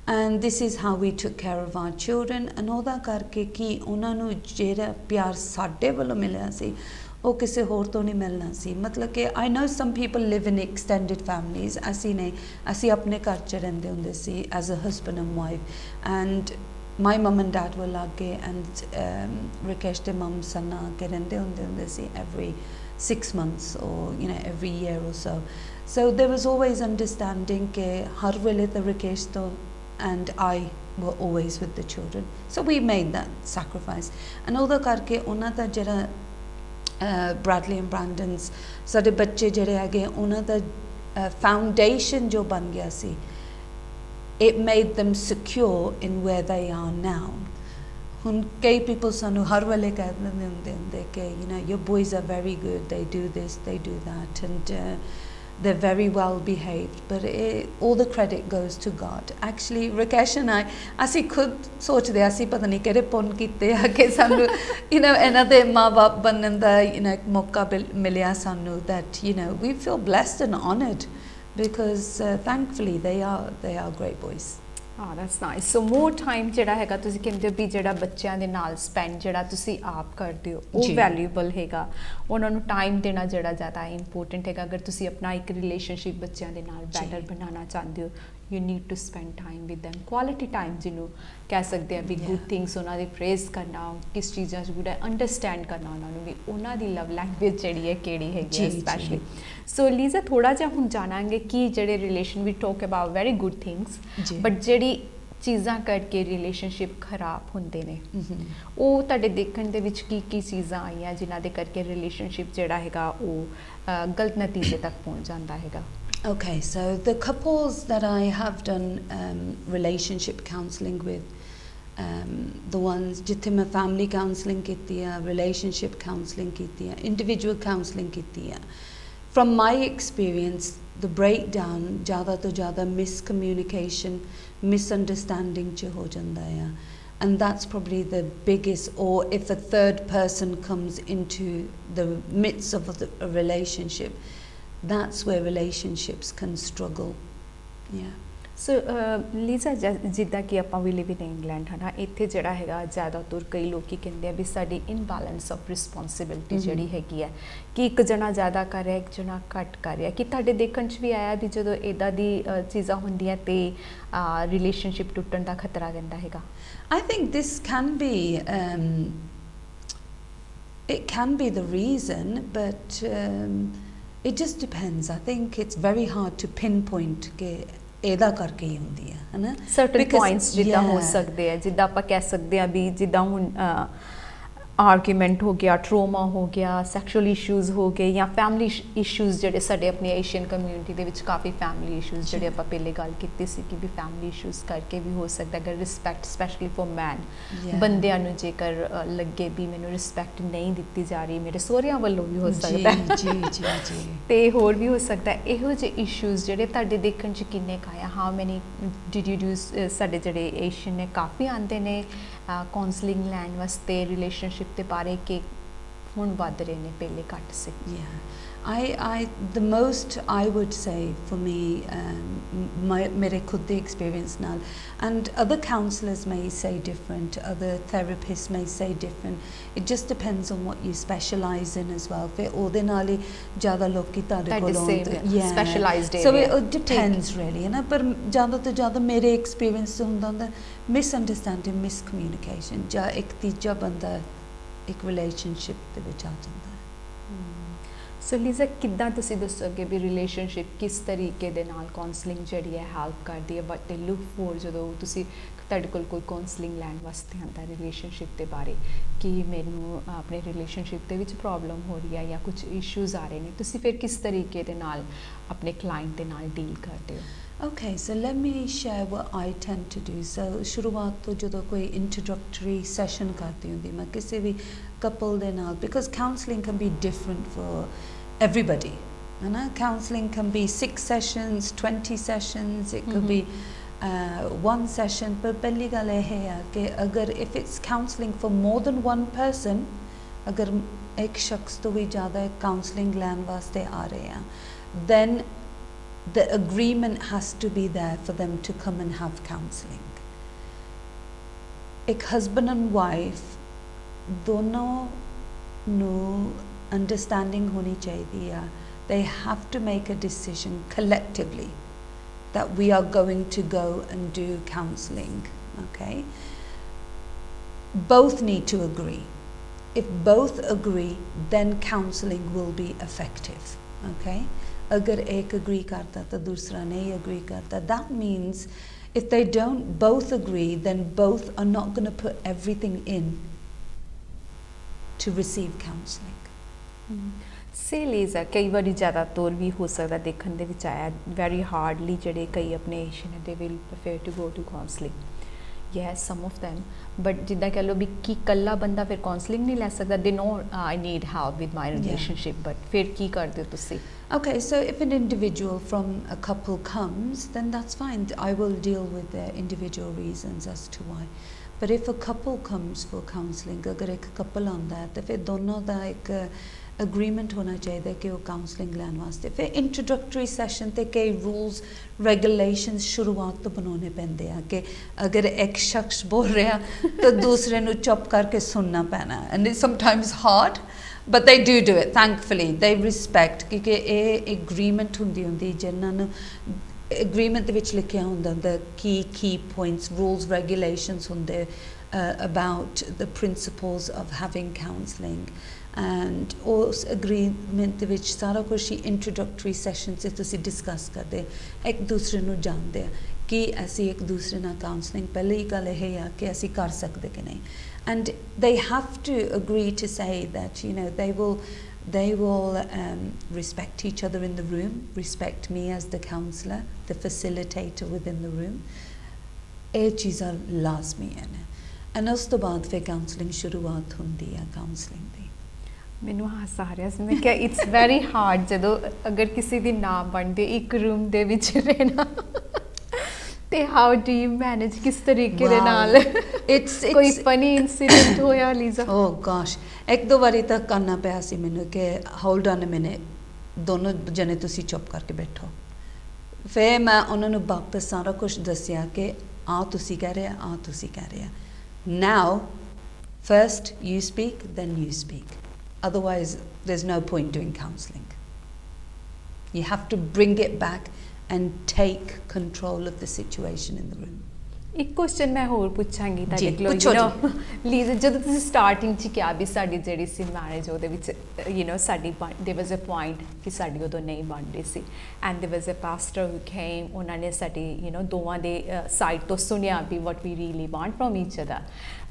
and this is how we took care of our children and ਉਹਦਾ ਕਰਕੇ ਕਿ ਉਹਨਾਂ ਨੂੰ ਜਿਹੜਾ ਪਿਆਰ ਸਾਡੇ ਵੱਲੋਂ ਮਿਲਿਆ ਸੀ ਉਹ ਕਿਸੇ ਹੋਰ ਤੋਂ ਨਹੀਂ ਮਿਲਣਾ ਸੀ ਮਤਲਬ ਕਿ I know some people live in extended families ਅਸੀਂ ਨਹੀਂ ਅਸੀਂ ਆਪਣੇ ਘਰ 'ਚ ਰਹਿੰਦੇ ਹੁੰਦੇ ਸੀ as a husband and wife and my mum and dad were ਲਾਗੇ and Rakesh ਦੇ mum ਸਨ ਆ ਕੇ ਰਹਿੰਦੇ ਹੁੰਦੇ ਸੀ every 6 months or you know every year or so there was always understanding ਕਿ ਹਰ ਵੇਲੇ ਤਾਂ Rakesh ਤੋਂ and I were always with the children so we made that sacrifice and ਉਹਦਾ ਕਰਕੇ ਉਹਨਾਂ ਦਾ ਜਿਹੜਾ Bradley and Brandon's ਸਾਡੇ ਬੱਚੇ ਜਿਹੜੇ ਹੈਗੇ ਉਹਨਾਂ ਦਾ foundation ਜੋ ਬਣ ਗਿਆ ਸੀ it made them secure in where they are now ਹੁਣ ਕਈ people ਸਾਨੂੰ ਹਰ ਵੇਲੇ ਕਹਿ ਦਿੰਦੇ ਹੁੰਦੇ ਕਿ you know your boys are very good they do this they do that and they're very well behaved but all the credit goes to God actually Rakesh and I ਅਸੀਂ ਖੁਦ ਸੋਚਦੇ ਆ ਅਸੀਂ ਪਤਾ ਨਹੀਂ ਕਿਹੜੇ ਪੁੰਨ ਕੀਤੇ ਆ ਕਿ ਸਾਨੂੰ you know ਇਹਨਾਂ ਦੇ ਮਾਂ-ਬਾਪ ਬਣਨ ਦਾ you know ਮੌਕਾ ਮਿਲਿਆ ਸਾਨੂੰ that you know we feel blessed and honored because thankfully they are great boys that's nice so more time ਜਿਹੜਾ ਹੈਗਾ ਤੁਸੀਂ ਕਹਿੰਦੇ ਹੋ ਵੀ ਜਿਹੜਾ ਬੱਚਿਆਂ ਦੇ ਨਾਲ ਸਪੈਂਡ ਜਿਹੜਾ ਤੁਸੀਂ ਆਪ ਕਰਦੇ ਹੋ ਉਹ ਵੈਲਿਊਬਲ ਹੈਗਾ ਉਹਨਾਂ ਨੂੰ ਟਾਈਮ ਦੇਣਾ ਜਿਹੜਾ ਜ਼ਿਆਦਾ ਇੰਪੋਰਟੈਂਟ ਹੈਗਾ ਅਗਰ ਤੁਸੀਂ ਆਪਣਾ ਇੱਕ ਰਿਲੇਸ਼ਨਸ਼ਿਪ ਬੱਚਿਆਂ ਦੇ ਨਾਲ ਬੈਟਰ ਬਣਾਉਣਾ ਚਾਹੁੰਦੇ ਹੋ you need to spend time with them quality time ਜਿਹਨੂੰ ਕਹਿ ਸਕਦੇ ਆ ਵੀ good things ਉਹਨਾਂ ਦੇ praise ਕਰਨਾ ਕਿਸ ਚੀਜ਼ਾਂ 'ਚ good ਹੈ understand ਕਰਨਾ ਉਹਨਾਂ ਨੂੰ ਵੀ ਉਹਨਾਂ ਦੀ love language ਜਿਹੜੀ ਹੈ ਕਿਹੜੀ ਹੈਗੀ ਹੈ especially so ਲੀਜ਼ਾ ਥੋੜਾ ਜਿਹਾ ਹੁਣ ਜਾਣਾਂਗੇ ਕਿ ਜਿਹੜੇ relation we talk about very good things but ਜਿਹੜੀ ਚੀਜ਼ਾਂ ਕਰਕੇ ਰਿਲੇਸ਼ਨਸ਼ਿਪ ਖਰਾਬ ਹੁੰਦੇ ਨੇ ਉਹ ਤੁਹਾਡੇ ਦੇਖਣ ਦੇ ਵਿੱਚ ਕੀ ਚੀਜ਼ਾਂ ਆਈਆਂ ਜਿਨ੍ਹਾਂ ਦੇ ਕਰਕੇ ਰਿਲੇਸ਼ਨਸ਼ਿਪ ਜਿਹੜਾ ਹੈਗਾ ਉਹ ਗਲਤ ਨਤੀਜੇ ਤੱਕ ਪਹੁੰਚ ਜਾਂਦਾ ਹੈਗਾ Okay, so the couples that I have done relationship counselling with, the ones jithe main family counselling ਕੀਤੀ ਹੈ, relationship counselling ਕੀਤੀ ਹੈ, individual counselling ਕੀਤੀ ਹੈ. From my experience, the breakdown ज़्यादा तो ज़्यादा miscommunication, misunderstanding च हो ਜਾਂਦਾ है. And that's probably the biggest, or if a third person comes into the midst of a relationship, that's where relationships can struggle. So Lisa ਜਿੱਦਾਂ ਕਿ ਆਪਾਂ ਵੀ ਲਿਵ ਇਨ ਇੰਗਲੈਂਡ ਹੈ ਨਾ ਇੱਥੇ ਜਿਹੜਾ ਹੈਗਾ ਜ਼ਿਆਦਾਤਰ ਕਈ ਲੋਕੀ ਕਹਿੰਦੇ ਆ ਵੀ ਸਾਡੀ ਇਨਬੈਲੈਂਸ ਆਫ ਰਿਸਪੌਂਸਿਬਿਲਿਟੀ ਜਿਹੜੀ ਹੈਗੀ ਹੈ ਕਿ ਇੱਕ ਜਣਾ ਜ਼ਿਆਦਾ ਕਰ ਰਿਹਾ ਇੱਕ ਜਣਾ ਘੱਟ ਕਰ ਰਿਹਾ ਕਿ ਤੁਹਾਡੇ ਦੇਖਣ 'ਚ ਵੀ ਆਇਆ ਵੀ ਜਦੋਂ ਇੱਦਾਂ ਦੀ ਚੀਜ਼ਾਂ ਹੁੰਦੀਆਂ ਤੇ ਰਿਲੇਸ਼ਨਸ਼ਿਪ ਟੁੱਟਣ ਦਾ ਖਤਰਾ ਰਹਿੰਦਾ ਹੈਗਾ I think this can be it can be the reason but it just depends. I think it's very hard to pinpoint ke ਇਹਦਾ ਕਰਕੇ ਹੀ ਹੁੰਦੀ ਹੈ ਨਾ ਸਰਟਨ ਪੁਆਇੰਟਸ ਜਿੱਦਾਂ ਹੋ ਸਕਦੇ ਆ ਜਿੱਦਾਂ ਆਪਾਂ ਕਹਿ ਸਕਦੇ ਆ ਵੀ ਜਿੱਦਾਂ ਹੁਣ ਆਰਗੂਮੈਂਟ ਹੋ ਗਿਆ ਟਰੋਮਾ ਹੋ ਗਿਆ ਸੈਕਸ਼ੂਅਲ ਇਸ਼ੂਜ਼ ਹੋ ਗਏ ਜਾਂ ਫੈਮਿਲੀ ਇਸ਼ੂਜ਼ ਜਿਹੜੇ ਸਾਡੇ ਆਪਣੇ ਏਸ਼ੀਅਨ ਕਮਿਊਨਿਟੀ ਦੇ ਵਿੱਚ ਕਾਫੀ ਫੈਮਿਲੀ ਇਸ਼ੂਜ਼ ਜਿਹੜੇ ਆਪਾਂ ਪਹਿਲੇ ਗੱਲ ਕੀਤੀ ਸੀ ਕਿ ਵੀ ਫੈਮਿਲੀ ਇਸ਼ੂਜ਼ ਕਰਕੇ ਵੀ ਹੋ ਸਕਦਾ ਅਗਰ ਰਿਸਪੈਕਟ ਸਪੈਸ਼ਲੀ ਫॉर ਮੈਨ ਬੰਦਿਆਂ ਨੂੰ ਜੇਕਰ ਲੱਗੇ ਵੀ ਮੈਨੂੰ ਰਿਸਪੈਕਟ ਨਹੀਂ ਦਿੱਤੀ ਜਾ ਰਹੀ ਮੇਰੇ ਸਹੁਰਿਆਂ ਵੱਲੋਂ ਵੀ ਹੋ ਸਕਦਾ ਜੀ ਤੇ ਹੋਰ ਵੀ ਹੋ ਸਕਦਾ ਇਹੋ ਜਿਹੇ ਇਸ਼ੂਜ਼ ਜਿਹੜੇ ਤੁਹਾਡੇ ਦੇਖਣ 'ਚ ਕਿੰਨੇ ਕੁ ਆਇਆ how many did you do ਸਾਡੇ ਜਿਹੜੇ ਏਸ਼ੀਅਨ ਨੇ ਕਾਫੀ ਆਉਂਦੇ ਨੇ ਕਾਉਂਸਲਿੰਗ ਲੈਣ ਵਾਸਤੇ ਰਿਲੇਸ਼ਨਸ਼ਿਪ ਦੇ ਬਾਰੇ ਕਿ ਹੁਣ ਵੱਧ ਰਹੇ ਨੇ ਪਹਿਲੇ ਘੱਟ ਸੀ the most I would say for me mere khud de experience naal and other counsellors may say different other therapists may say different it just depends on what you specialize in as well fir ode naal hi zyada loki tade kol specialized area so it depends really you know par zyada to zyada mere experience hunda misunderstanding miscommunication ja ek teeja banda ek relationship de vich aa janda so Lisa ਕਿੱਦਾਂ ਤੁਸੀਂ ਦੱਸੋਗੇ ਵੀ relationship ਕਿਸ ਤਰੀਕੇ ਦੇ ਨਾਲ counselling ਜਿਹੜੀ ਹੈ help ਕਰਦੀ ਹੈ ਬਟ ਦੇ ਲੁੱਕ ਫੋਰ ਜਦੋਂ ਤੁਸੀਂ ਤੁਹਾਡੇ ਕੋਲ ਕੋਈ ਕਾਉਂਸਲਿੰਗ ਲੈਣ ਵਾਸਤੇ ਆਉਂਦਾ ਰਿਲੇਸ਼ਨਸ਼ਿਪ ਦੇ ਬਾਰੇ ਕਿ ਮੈਨੂੰ ਆਪਣੇ ਰਿਲੇਸ਼ਨਸ਼ਿਪ ਦੇ ਵਿੱਚ ਪ੍ਰੋਬਲਮ ਹੋ ਰਹੀ ਹੈ ਜਾਂ ਕੁਝ ਇਸ਼ੂਜ਼ ਆ ਰਹੇ ਨੇ ਤੁਸੀਂ ਫਿਰ ਕਿਸ ਤਰੀਕੇ ਦੇ ਨਾਲ ਆਪਣੇ ਕਲਾਇੰਟ ਦੇ ਨਾਲ ਡੀਲ ਕਰਦੇ ਹੋ Okay, so let me share what I tend to do. So शुरुआत तो जो कोई introductory session करती हूँ मैं किसी भी couple दे नाल because counselling can be different for everybody. है ना counselling can be 6 sessions, 20 sessions, it could be one session. पर पहली गल है कि अगर if it's counselling for more than one person, अगर एक शख्स तो भी ज़्यादा counselling लैन वास्ते आ रहे हैं, then the agreement has to be there for them to come and have counselling. एक husband and wife दोनों नो understanding होनी चाहिए. They have to make a decision collectively that we are going to go and do counselling. Okay, both need to agree. If both agree, then counselling will be effective. Okay. अगर एक agree करता तो दूसरा नहीं agree करता that means if they don't both agree then both are not going to put everything in to receive counselling say Lisa ਕਈ ਵਾਰੀ ਜ਼ਿਆਦਾ ਤੌਰ ਵੀ ਹੋ ਸਕਦਾ ਦੇਖਣ ਦੇ ਵਿੱਚ ਆਇਆ ਵੈਰੀ ਹਾਰਡਲੀ ਜਿਹੜੇ ਕਈ ਆਪਣੇ ਏਸ਼ੀਅਨ ਦੇ will prefer to go to counselling yes some of them but ਜਿੱਦਾਂ ਕਹ ਲਓ ਵੀ ਕਿ ਇਕੱਲਾ ਬੰਦਾ ਫਿਰ ਕਾਉਂਸਲਿੰਗ ਨਹੀਂ ਲੈ ਸਕਦਾ they know I need help with my relationship but ਫਿਰ ਕੀ ਕਰਦੇ ਹੋ ਤੁਸੀਂ Okay, so if an individual from a couple comes, then that's fine. I will deal with their individual reasons as to why. But if a couple comes for counselling, अगर एक couple आंदा है, तो फिर दोनों दा एक agreement होना चाहिए कि वो counselling लेने वास्ते. फिर introductory session ते कई rules, regulations शुरुआत तो बनाने पैंदे हैं कि अगर एक शख्स बोल रहा तो दूसरे नु चुप करके सुनना पैना. And it's sometimes hard. But they do it, thankfully. They respect क्योंकि ये agreement हुंदी जिन्हां नूं agreement विच लिखिया हुंदा the key points, rules, regulations हुंदे about the principles of having counselling. And उस agreement विच सारा कुछ introductory session से तुसी discuss करदे एक दूसरे नूं जानदे कि असी एक दूसरे नाल counselling पहले ही गल है या कि असी कर सकदे कि नहीं. And they have to agree to say that you know they will respect each other in the room, respect me as the counsellor, the facilitator within the room. ये चीज़ां लाज़मी हैं. And उस तो बाद फिर counselling शुरुआत हुंदी है counselling दी. ਮੈਨੂੰ ਹਾਸਾ ਆ ਰਿਹਾ ਸੀ ਮੈਂ ਕਿਹਾ ਇਟਸ ਵੈਰੀ ਹਾਰਡ ਜਦੋਂ ਅਗਰ ਕਿਸੇ ਦੀ ਨਾ ਬਣਦੇ ਇੱਕ ਰੂਮ ਦੇ ਵਿੱਚ ਰਹਿਣਾ ਤੇ ਹਾਊ ਡੂ ਯੂ ਮੈਨੇਜ ਕਿਸ ਤਰੀਕੇ ਦੇ ਨਾਲ it's ਕੋਈ ਫਨੀ ਇਨਸੀਡੈਂਟ ਹੋਇਆ ਲੀਜ਼ਾ oh gosh ਇੱਕ ਦੋ ਵਾਰੀ ਤਾਂ ਕਰਨਾ ਪਿਆ ਸੀ ਮੈਨੂੰ ਕਿ ਹੋਲਡ ਔਨ ਅ ਮਿੰਟ ਦੋਨੋਂ ਜਣੇ ਤੁਸੀਂ ਚੁੱਪ ਕਰਕੇ ਬੈਠੋ ਫਿਰ ਮੈਂ ਉਹਨਾਂ ਨੂੰ ਵਾਪਸ ਸਾਰਾ ਕੁਝ ਦੱਸਿਆ ਕਿ ਆ ਤੁਸੀਂ ਕਹਿ ਰਹੇ ਆ ਤੁਸੀਂ ਕਹਿ ਰਹੇ ਆ now first you speak then you speak otherwise there's no point doing counselling you have to bring it back and take control of the situation in the room ਇੱਕ ਕੁਐਸਚਨ ਮੈਂ ਹੋਰ ਪੁੱਛਾਂਗੀ ਜੀ, ਤੁਹਾਡੇ ਕੋਲੋਂ ਪੁੱਛੋ ਯੂ نو ਲੀਜ਼ ਜਦੋਂ ਤੁਸੀਂ ਸਟਾਰਟਿੰਗ 'ਚ ਕਿਹਾ ਵੀ ਸਾਡੀ ਜਿਹੜੀ ਸੀ ਮੈਰਿਜ ਉਹਦੇ ਵਿੱਚ ਯੂ نو ਸਾਡੀ देयर वाज अ ਪੁਆਇੰਟ ਕਿ ਸਾਡੀ ਉਦੋਂ ਨਹੀਂ ਬਣ ਰਹੀ ਸੀ and there was a pastor who came ਉਹਨਾਂ ਨੇ ਸਾਡੀ ਯੂ نو ਦੋਵਾਂ ਦੇ ਸਾਈਡ ਤੋਂ ਸੁਣਿਆ ਵੀ what we really want from each other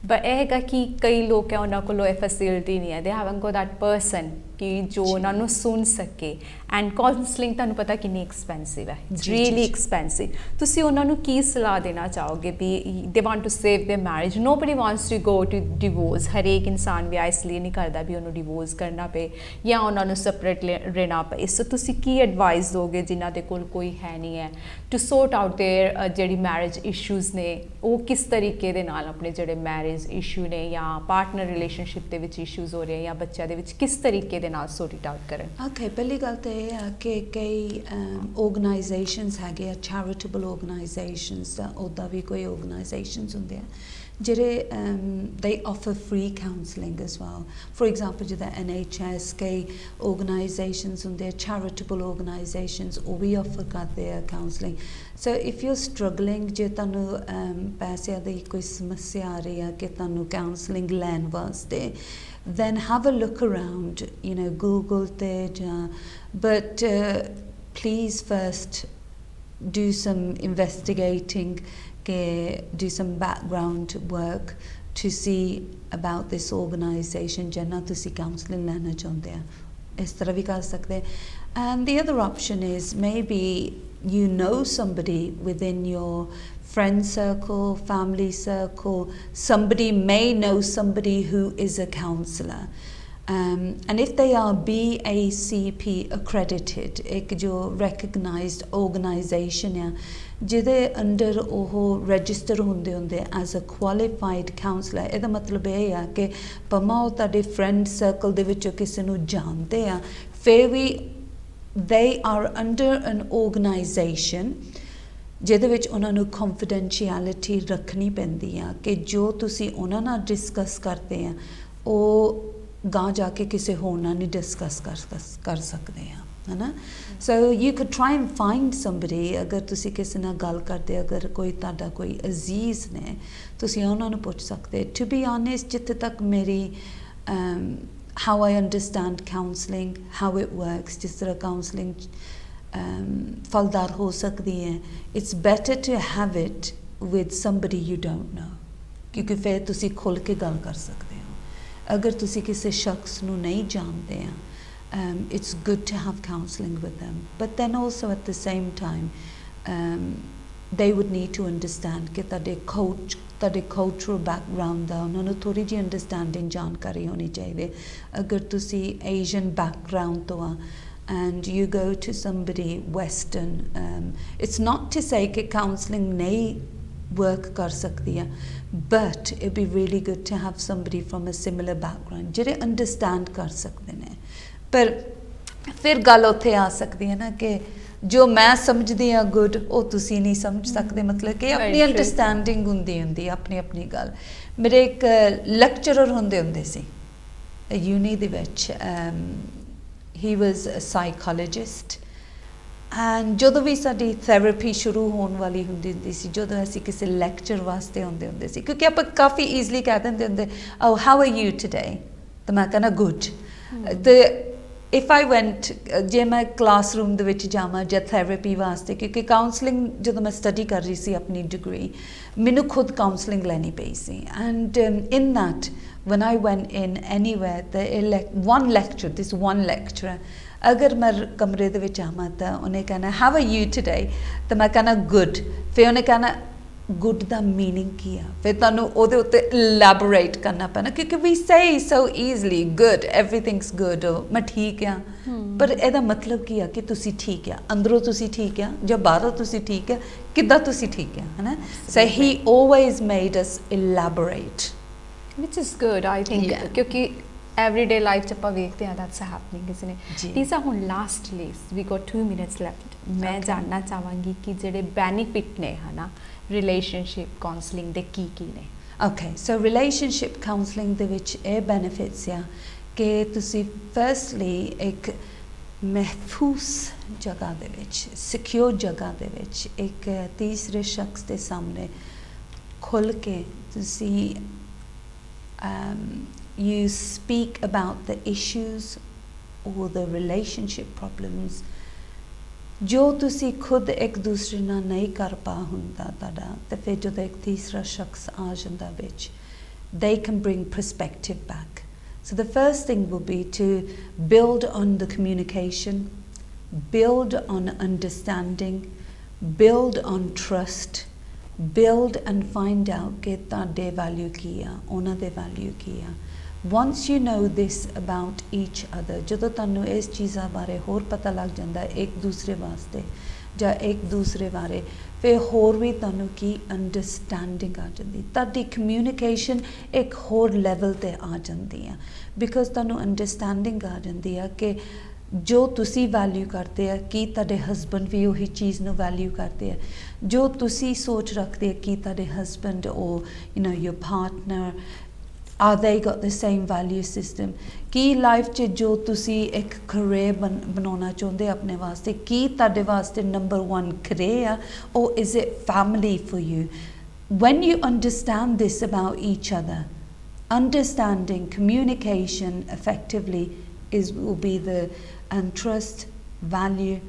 but ਇਹ ਹੈਗਾ ਕਿ ਕਈ ਲੋਕ ਹੈ ਉਹਨਾਂ ਕੋਲ ਇਹ ਫੈਸਿਲਿਟੀ ਨਹੀਂ ਹੈ ਦੇ ਹੈਵਨਟ ਗੋਟ ਦੈਟ ਪਰਸਨ ਕਿ ਜੋ ਉਹਨਾਂ ਨੂੰ ਸੁਣ ਸਕੇ ਐਂਡ ਕਾਉਂਸਲਿੰਗ ਤੁਹਾਨੂੰ ਪਤਾ ਕਿੰਨੀ ਐਕਸਪੈਂਸਿਵ ਹੈ ਇਟਸ ਰੀਅਲੀ ਐਕਸਪੈਂਸਿਵ ਤੁਸੀਂ ਉਹਨਾਂ ਨੂੰ ਕੀ ਸਲਾਹ ਦੇਣਾ ਚਾਹੋਗੇ ਵੀ they want to save their marriage nobody wants to go to divorce ਹਰੇਕ ਇਨਸਾਨ ਵਿਆਹ ਇਸ ਲਈ ਨਹੀਂ ਕਰਦਾ ਵੀ ਉਹਨੂੰ ਡਿਵੋਰਸ ਕਰਨਾ ਪਏ ਜਾਂ ਉਹਨਾਂ ਨੂੰ ਸੈਪਰੇਟ ਰਹਿਣਾ ਪਏ ਸੋ ਤੁਸੀਂ ਕੀ ਐਡਵਾਈਸ ਦੋਗੇ ਜਿਨ੍ਹਾਂ ਦੇ ਕੋਲ ਕੋਈ ਹੈ ਨਹੀਂ ਹੈ ਟੂ ਸੋਰਟ ਆਊਟ ਦੇਅਰ ਜਿਹੜੀ ਮੈਰਿਜ ਇਸ਼ੂਜ਼ ਨੇ ਉਹ ਕਿਸ ਤਰੀਕੇ ਦੇ ਨਾਲ ਆਪਣੇ ਜਿਹੜੇ ਮੈਰਿਜ ਇਸ਼ੂ ਨੇ ਜਾਂ ਪਾਰਟਨਰ ਰਿਲੇਸ਼ਨਸ਼ਿਪ ਦੇ ਵਿੱਚ ਇਸ਼ੂਜ਼ ਹੋ ਰਹੇ ਜਾਂ ਬੱਚਿਆਂ ਦੇ ਵਿੱਚ ਕਿਸ ਤਰੀਕੇ ਦੇ ਨਾਲ ਸੋਰਟ ਇਟ ਆਊਟ ਕਰਨ ਓਕੇ ਪਹਿਲੀ ਗੱਲ ਤਾਂ ਇਹ ਹੈ ਕਿ ਕਈ ਆਰਗੇਨਾਈਜੇਸ਼ਨਸ ਹੈਗੇ ਆ ਚੈਰੀਟੇਬਲ ਆਰਗੇਨਾਈਜੇਸ਼ਨਸ ਦਾ ਉੱਦਾਂ ਵੀ ਕੋਈ ਆਰਗੇਨਾਈਜੇਸ਼ਨਸ ਹੁੰਦੇ ਆ ਜਿਹੜੇ they offer free counselling as well for example ਜਿੱਦਾਂ NHS ਕਈ ਆਰਗੇਨਾਈਜੇਸ਼ਨਸ ਹੁੰਦੇ ਆ ਚੈਰੀਟੇਬਲ ਆਰਗੇਨਾਈਜੇਸ਼ਨਸ ਉਹ ਵੀ ਆਫਰ ਕਰਦੇ ਆ counselling so if you struggling ਜੇ ਤੁਹਾਨੂੰ ਪੈਸਿਆਂ ਦੀ ਕੋਈ ਸਮੱਸਿਆ ਆ ਰਹੀ ਆ ਕਿ ਤੁਹਾਨੂੰ ਕਾਉਂਸਲਿੰਗ ਲੈਣ ਵਾਸਤੇ then have a look around you know Google te but please first do some investigating do some background work to see about this organisation janna tusi counselling lena chaਹੁੰਦੇ ਆ ਇਸ ਤਰ੍ਹਾਂ ਵੀ ਕਰ ਸਕਦੇ and the other option is maybe you know somebody within your friend circle, family circle, somebody may know somebody who is a counsellor. And if they are BACP accredited, एक जो recognized organisation है ਜਿਹਦੇ under ਉਹ register ਹੁੰਦੇ as a qualified councillor ਇਹਦਾ ਮਤਲਬ ਇਹ ਆ ਕਿ ਭਾਵੇਂ ਉਹ ਤੁਹਾਡੇ ਫਰੈਂਡ ਸਰਕਲ ਦੇ ਵਿੱਚੋਂ ਕਿਸੇ ਨੂੰ ਜਾਣਦੇ ਆ ਫਿਰ ਵੀ they are under an organisation ਜਿਹਦੇ ਵਿੱਚ ਉਹਨਾਂ ਨੂੰ ਕੰਫੀਡੈਂਸ਼ੀਅਲਿਟੀ ਰੱਖਣੀ ਪੈਂਦੀ ਆ ਕਿ ਜੋ ਤੁਸੀਂ ਉਹਨਾਂ ਨਾਲ ਡਿਸਕਸ ਕਰਦੇ ਆ ਉਹ ਗਾਂ ਜਾ ਕੇ ਕਿਸੇ ਹੋਰ ਨਾਲ ਨਹੀਂ ਡਿਸਕਸ ਕਰ ਸਕਦੇ ਆ ਹੈ ਨਾ so you could try and find somebody ਅਗਰ ਤੁਸੀਂ ਕਿਸੇ ਨਾਲ ਗੱਲ ਕਰਦੇ ਅਗਰ ਕੋਈ ਤੁਹਾਡਾ ਕੋਈ ਅਜ਼ੀਜ਼ ਨੇ ਤੁਸੀਂ ਉਹਨਾਂ ਨੂੰ ਪੁੱਛ ਸਕਦੇ ਟੂ ਬੀ ਆਨੈਸਟ ਜਿੱਥੇ ਤੱਕ ਮੇਰੀ how I understand counselling, how it works, ਜਿਸ ਤਰ੍ਹਾਂ counselling ਫਲਦਾਰ ਹੋ ਸਕਦੀ ਹੈ it's better to have it with somebody you don't know ਕਿਉਂਕਿ ਫਿਰ ਤੁਸੀਂ ਖੁੱਲ੍ਹ ਕੇ ਗੱਲ ਕਰ ਸਕਦੇ ਹੋ ਅਗਰ ਤੁਸੀਂ ਕਿਸੇ ਸ਼ਖਸ ਨੂੰ ਨਹੀਂ ਜਾਣਦੇ ਆ it's good to have counselling with them but then also at the same time they would need to understand ਕਿ ਤੁਹਾਡੇ cultural background ਦਾ ਉਹਨਾਂ ਨੂੰ ਥੋੜ੍ਹੀ ਜਿਹੀ ਅੰਡਰਸਟੈਂਡਿੰਗ ਜਾਣਕਾਰੀ ਹੋਣੀ ਚਾਹੀਦੀ ਅਗਰ ਤੁਸੀਂ Asian background ਤੋਂ ਆ and you go to somebody Western it's not to say ਕਿ counselling ਨਹੀਂ work ਕਰ ਸਕਦੀ ਆ but it'd be really good to have somebody from a similar background ਜਿਹੜੇ understand ਕਰ ਸਕਦੇ ਨੇ ਪਰ ਫਿਰ ਗੱਲ ਉੱਥੇ ਆ ਸਕਦੀ ਹੈ ਨਾ ਕਿ ਜੋ ਮੈਂ ਸਮਝਦੀ ਆ ਗੁੱਡ ਉਹ ਤੁਸੀਂ ਨਹੀਂ ਸਮਝ ਸਕਦੇ ਮਤਲਬ ਕਿ ਆਪਣੀ ਅੰਡਰਸਟੈਂਡਿੰਗ ਹੁੰਦੀ ਆਪਣੀ ਗੱਲ ਮੇਰੇ ਇੱਕ ਲੈਕਚਰਰ ਹੁੰਦੇ ਸੀ ਯੂਨੀ ਦੇ ਵਿੱਚ he was a psychologist and ਜਦੋਂ ਵੀ ਸਾਡੀ ਥੈਰੇਪੀ ਸ਼ੁਰੂ ਹੋਣ ਵਾਲੀ ਹੁੰਦੀ ਸੀ ਜਦੋਂ ਅਸੀਂ ਕਿਸੇ ਲੈਕਚਰ ਵਾਸਤੇ ਹੁੰਦੇ ਸੀ ਕਿਉਂਕਿ ਆਪਾਂ ਕਾਫੀ ਈਜ਼ਲੀ ਕਹਿ ਦਿੰਦੇ ਹੁੰਦੇ oh how are you today ਤਾਂ ਮੈਂ ਕਹਿੰਦਾ good ਤੇ if I went ਜੇ ਮੈਂ ਕਲਾਸਰੂਮ ਦੇ ਵਿੱਚ ਜਾਵਾਂ ਜਾਂ ਥੈਰੇਪੀ ਵਾਸਤੇ ਕਿਉਂਕਿ ਕਾਉਂਸਲਿੰਗ ਜਦੋਂ ਮੈਂ ਸਟੱਡੀ ਕਰ ਰਹੀ ਸੀ ਆਪਣੀ ਡਿਗਰੀ ਮੈਨੂੰ ਖੁਦ ਕਾਉਂਸਲਿੰਗ ਲੈਣੀ ਪਈ ਸੀ and in that when I went in anywhere this one lecturer ਅਗਰ ਮੈਂ ਕਮਰੇ ਦੇ ਵਿੱਚ ਆਵਾਂ ਤਾਂ ਉਹਨੇ ਕਹਿਣਾ how are you today ਤਾਂ ਮੈਂ ਕਹਿਣਾ good ਫਿਰ ਉਹਨੇ ਕਹਿਣਾ good ਦਾ meaning ਕੀ ਆ ਫਿਰ ਤੁਹਾਨੂੰ ਉਹਦੇ ਉੱਤੇ elaborate ਕਰਨਾ ਪੈਣਾ ਕਿਉਂਕਿ we say so easily good everything's good ਮੈਂ ਠੀਕ ਆ ਪਰ ਇਹਦਾ ਮਤਲਬ ਕੀ ਆ ਕਿ ਤੁਸੀਂ ਠੀਕ ਆ ਅੰਦਰੋਂ ਤੁਸੀਂ ਠੀਕ ਆ ਜਾਂ ਬਾਹਰੋਂ ਤੁਸੀਂ ਠੀਕ ਆ ਕਿੱਦਾਂ ਤੁਸੀਂ ਠੀਕ ਆ ਹੈ so he always made us elaborate which is good I think ਕਿਉਂਕਿ everyday life ਚ ਆਪਾਂ ਵੇਖਦੇ ਆ that's happening isn't it Lisa ਹੁਣ lastly we got 2 minutes left ਮੈਂ ਜਾਣਨਾ ਚਾਹਾਂਗੀ ਕਿ ਜਿਹੜੇ benefit ਨੇ ਹਨਾ relationship counselling ਦੇ ਕੀ ਨੇ okay so relationship counselling ਦੇ ਵਿੱਚ ਇਹ benefits ਆ ਕਿ ਤੁਸੀਂ firstly ਇੱਕ ਮਹਿਫੂਜ਼ ਜਗ੍ਹਾ ਦੇ ਵਿੱਚ secure ਜਗ੍ਹਾ ਦੇ ਵਿੱਚ ਇੱਕ ਤੀਸਰੇ ਸ਼ਖਸ ਦੇ ਸਾਹਮਣੇ खुल के तुसी you speak about the issues or the relationship problems जो तुसी खुद एक दूसरे नाल नहीं कर पा हुंदा ताड़ा ते फिर जो एक तीसरा शख्स आ जांदा विच they can bring perspective back. So the first thing will be to build on the communication, build on understanding, build on trust, build and find out ke tade value ki a ona de value ki a. Once you know this about each other, ਜਦੋਂ ਤੁਹਾਨੂੰ ਇਸ ਚੀਜ਼ਾਂ ਬਾਰੇ ਹੋਰ ਪਤਾ ਲੱਗ ਜਾਂਦਾ ਹੈ ਇੱਕ ਦੂਸਰੇ ਵਾਸਤੇ ਜਾਂ ਇੱਕ ਦੂਸਰੇ ਬਾਰੇ ਫਿਰ ਹੋਰ ਵੀ ਤੁਹਾਨੂੰ ਕੀ ਅੰਡਰਸਟੈਂਡਿੰਗ ਆ ਜਾਂਦੀ ਤੁਹਾਡੀ ਕਮਿਊਨੀਕੇਸ਼ਨ ਇੱਕ ਹੋਰ ਲੈਵਲ ਤੇ ਆ ਜਾਂਦੀ ਆ ਬਿਕਾਜ਼ ਤੁਹਾਨੂੰ ਅੰਡਰਸਟੈਂਡਿੰਗ ਆ ਜਾਂਦੀ ਆ ਕਿ ਜੋ ਤੁਸੀਂ ਵੈਲਿਊ ਕਰਦੇ ਆ ਕੀ ਤੁਹਾਡੇ ਹਸਬੰਡ ਵੀ ਉਹੀ ਚੀਜ਼ ਨੂੰ ਵੈਲਿਊ ਕਰਦੇ ਆ ਜੋ ਤੁਸੀਂ ਸੋਚ ਰੱਖਦੇ ਆ ਕੀ ਤੁਹਾਡੇ ਹਸਬੰਡ ਉਹ your partner are they got the same value system Ki life 'ਚ ਜੋ ਤੁਸੀਂ ਇੱਕ ਕਰੀਅਰ ਬਣਾਉਣਾ ਚਾਹੁੰਦੇ ਆਪਣੇ ਵਾਸਤੇ ਕੀ ਤੁਹਾਡੇ ਵਾਸਤੇ ਨੰਬਰ 1 ਕਰੀਅਰ ਆ or is it family for you when you understand this about each other understanding communication effectively will be the trust value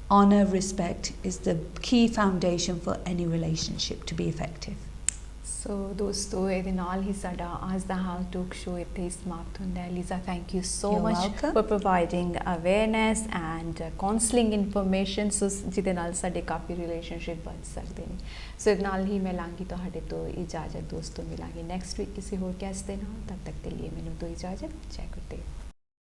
honor respect is the key foundation for any relationship to be effective. So ਦੋਸਤੋ ਇਹਦੇ ਨਾਲ ਹੀ ਸਾਡਾ ਅੱਜ ਦਾ ਹਾਲ talk show ਇੱਥੇ ਹੀ ਸਮਾਪਤ ਹੁੰਦਾ ਹੈ Lisa thank you so much for providing awareness and counselling information ਜਿਹਦੇ ਨਾਲ ਸਾਡੇ ਕਾਫੀ ਰਿਲੇਸ਼ਨਸ਼ਿਪ ਬਣ ਸਕਦੇ ਨੇ ਸੋ ਇਹਦੇ ਨਾਲ ਹੀ ਮੈਂ ਲਾਂਗੀ ਤੁਹਾਡੇ ਤੋਂ ਇਜਾਜ਼ਤ ਦੋਸਤੋ ਮਿਲਾਂਗੇ ਨੈਕਸਟ ਵੀਕ ਕਿਸੇ ਹੋਰ ਗੈਸਟ ਦੇ ਨਾਲ ਤਦ ਤੱਕ ਦੇ ਲਈ ਮੈਨੂੰ ਦੋ ਇਜਾਜ਼ਤ ਜੈ ਗੁਰਦੇਵ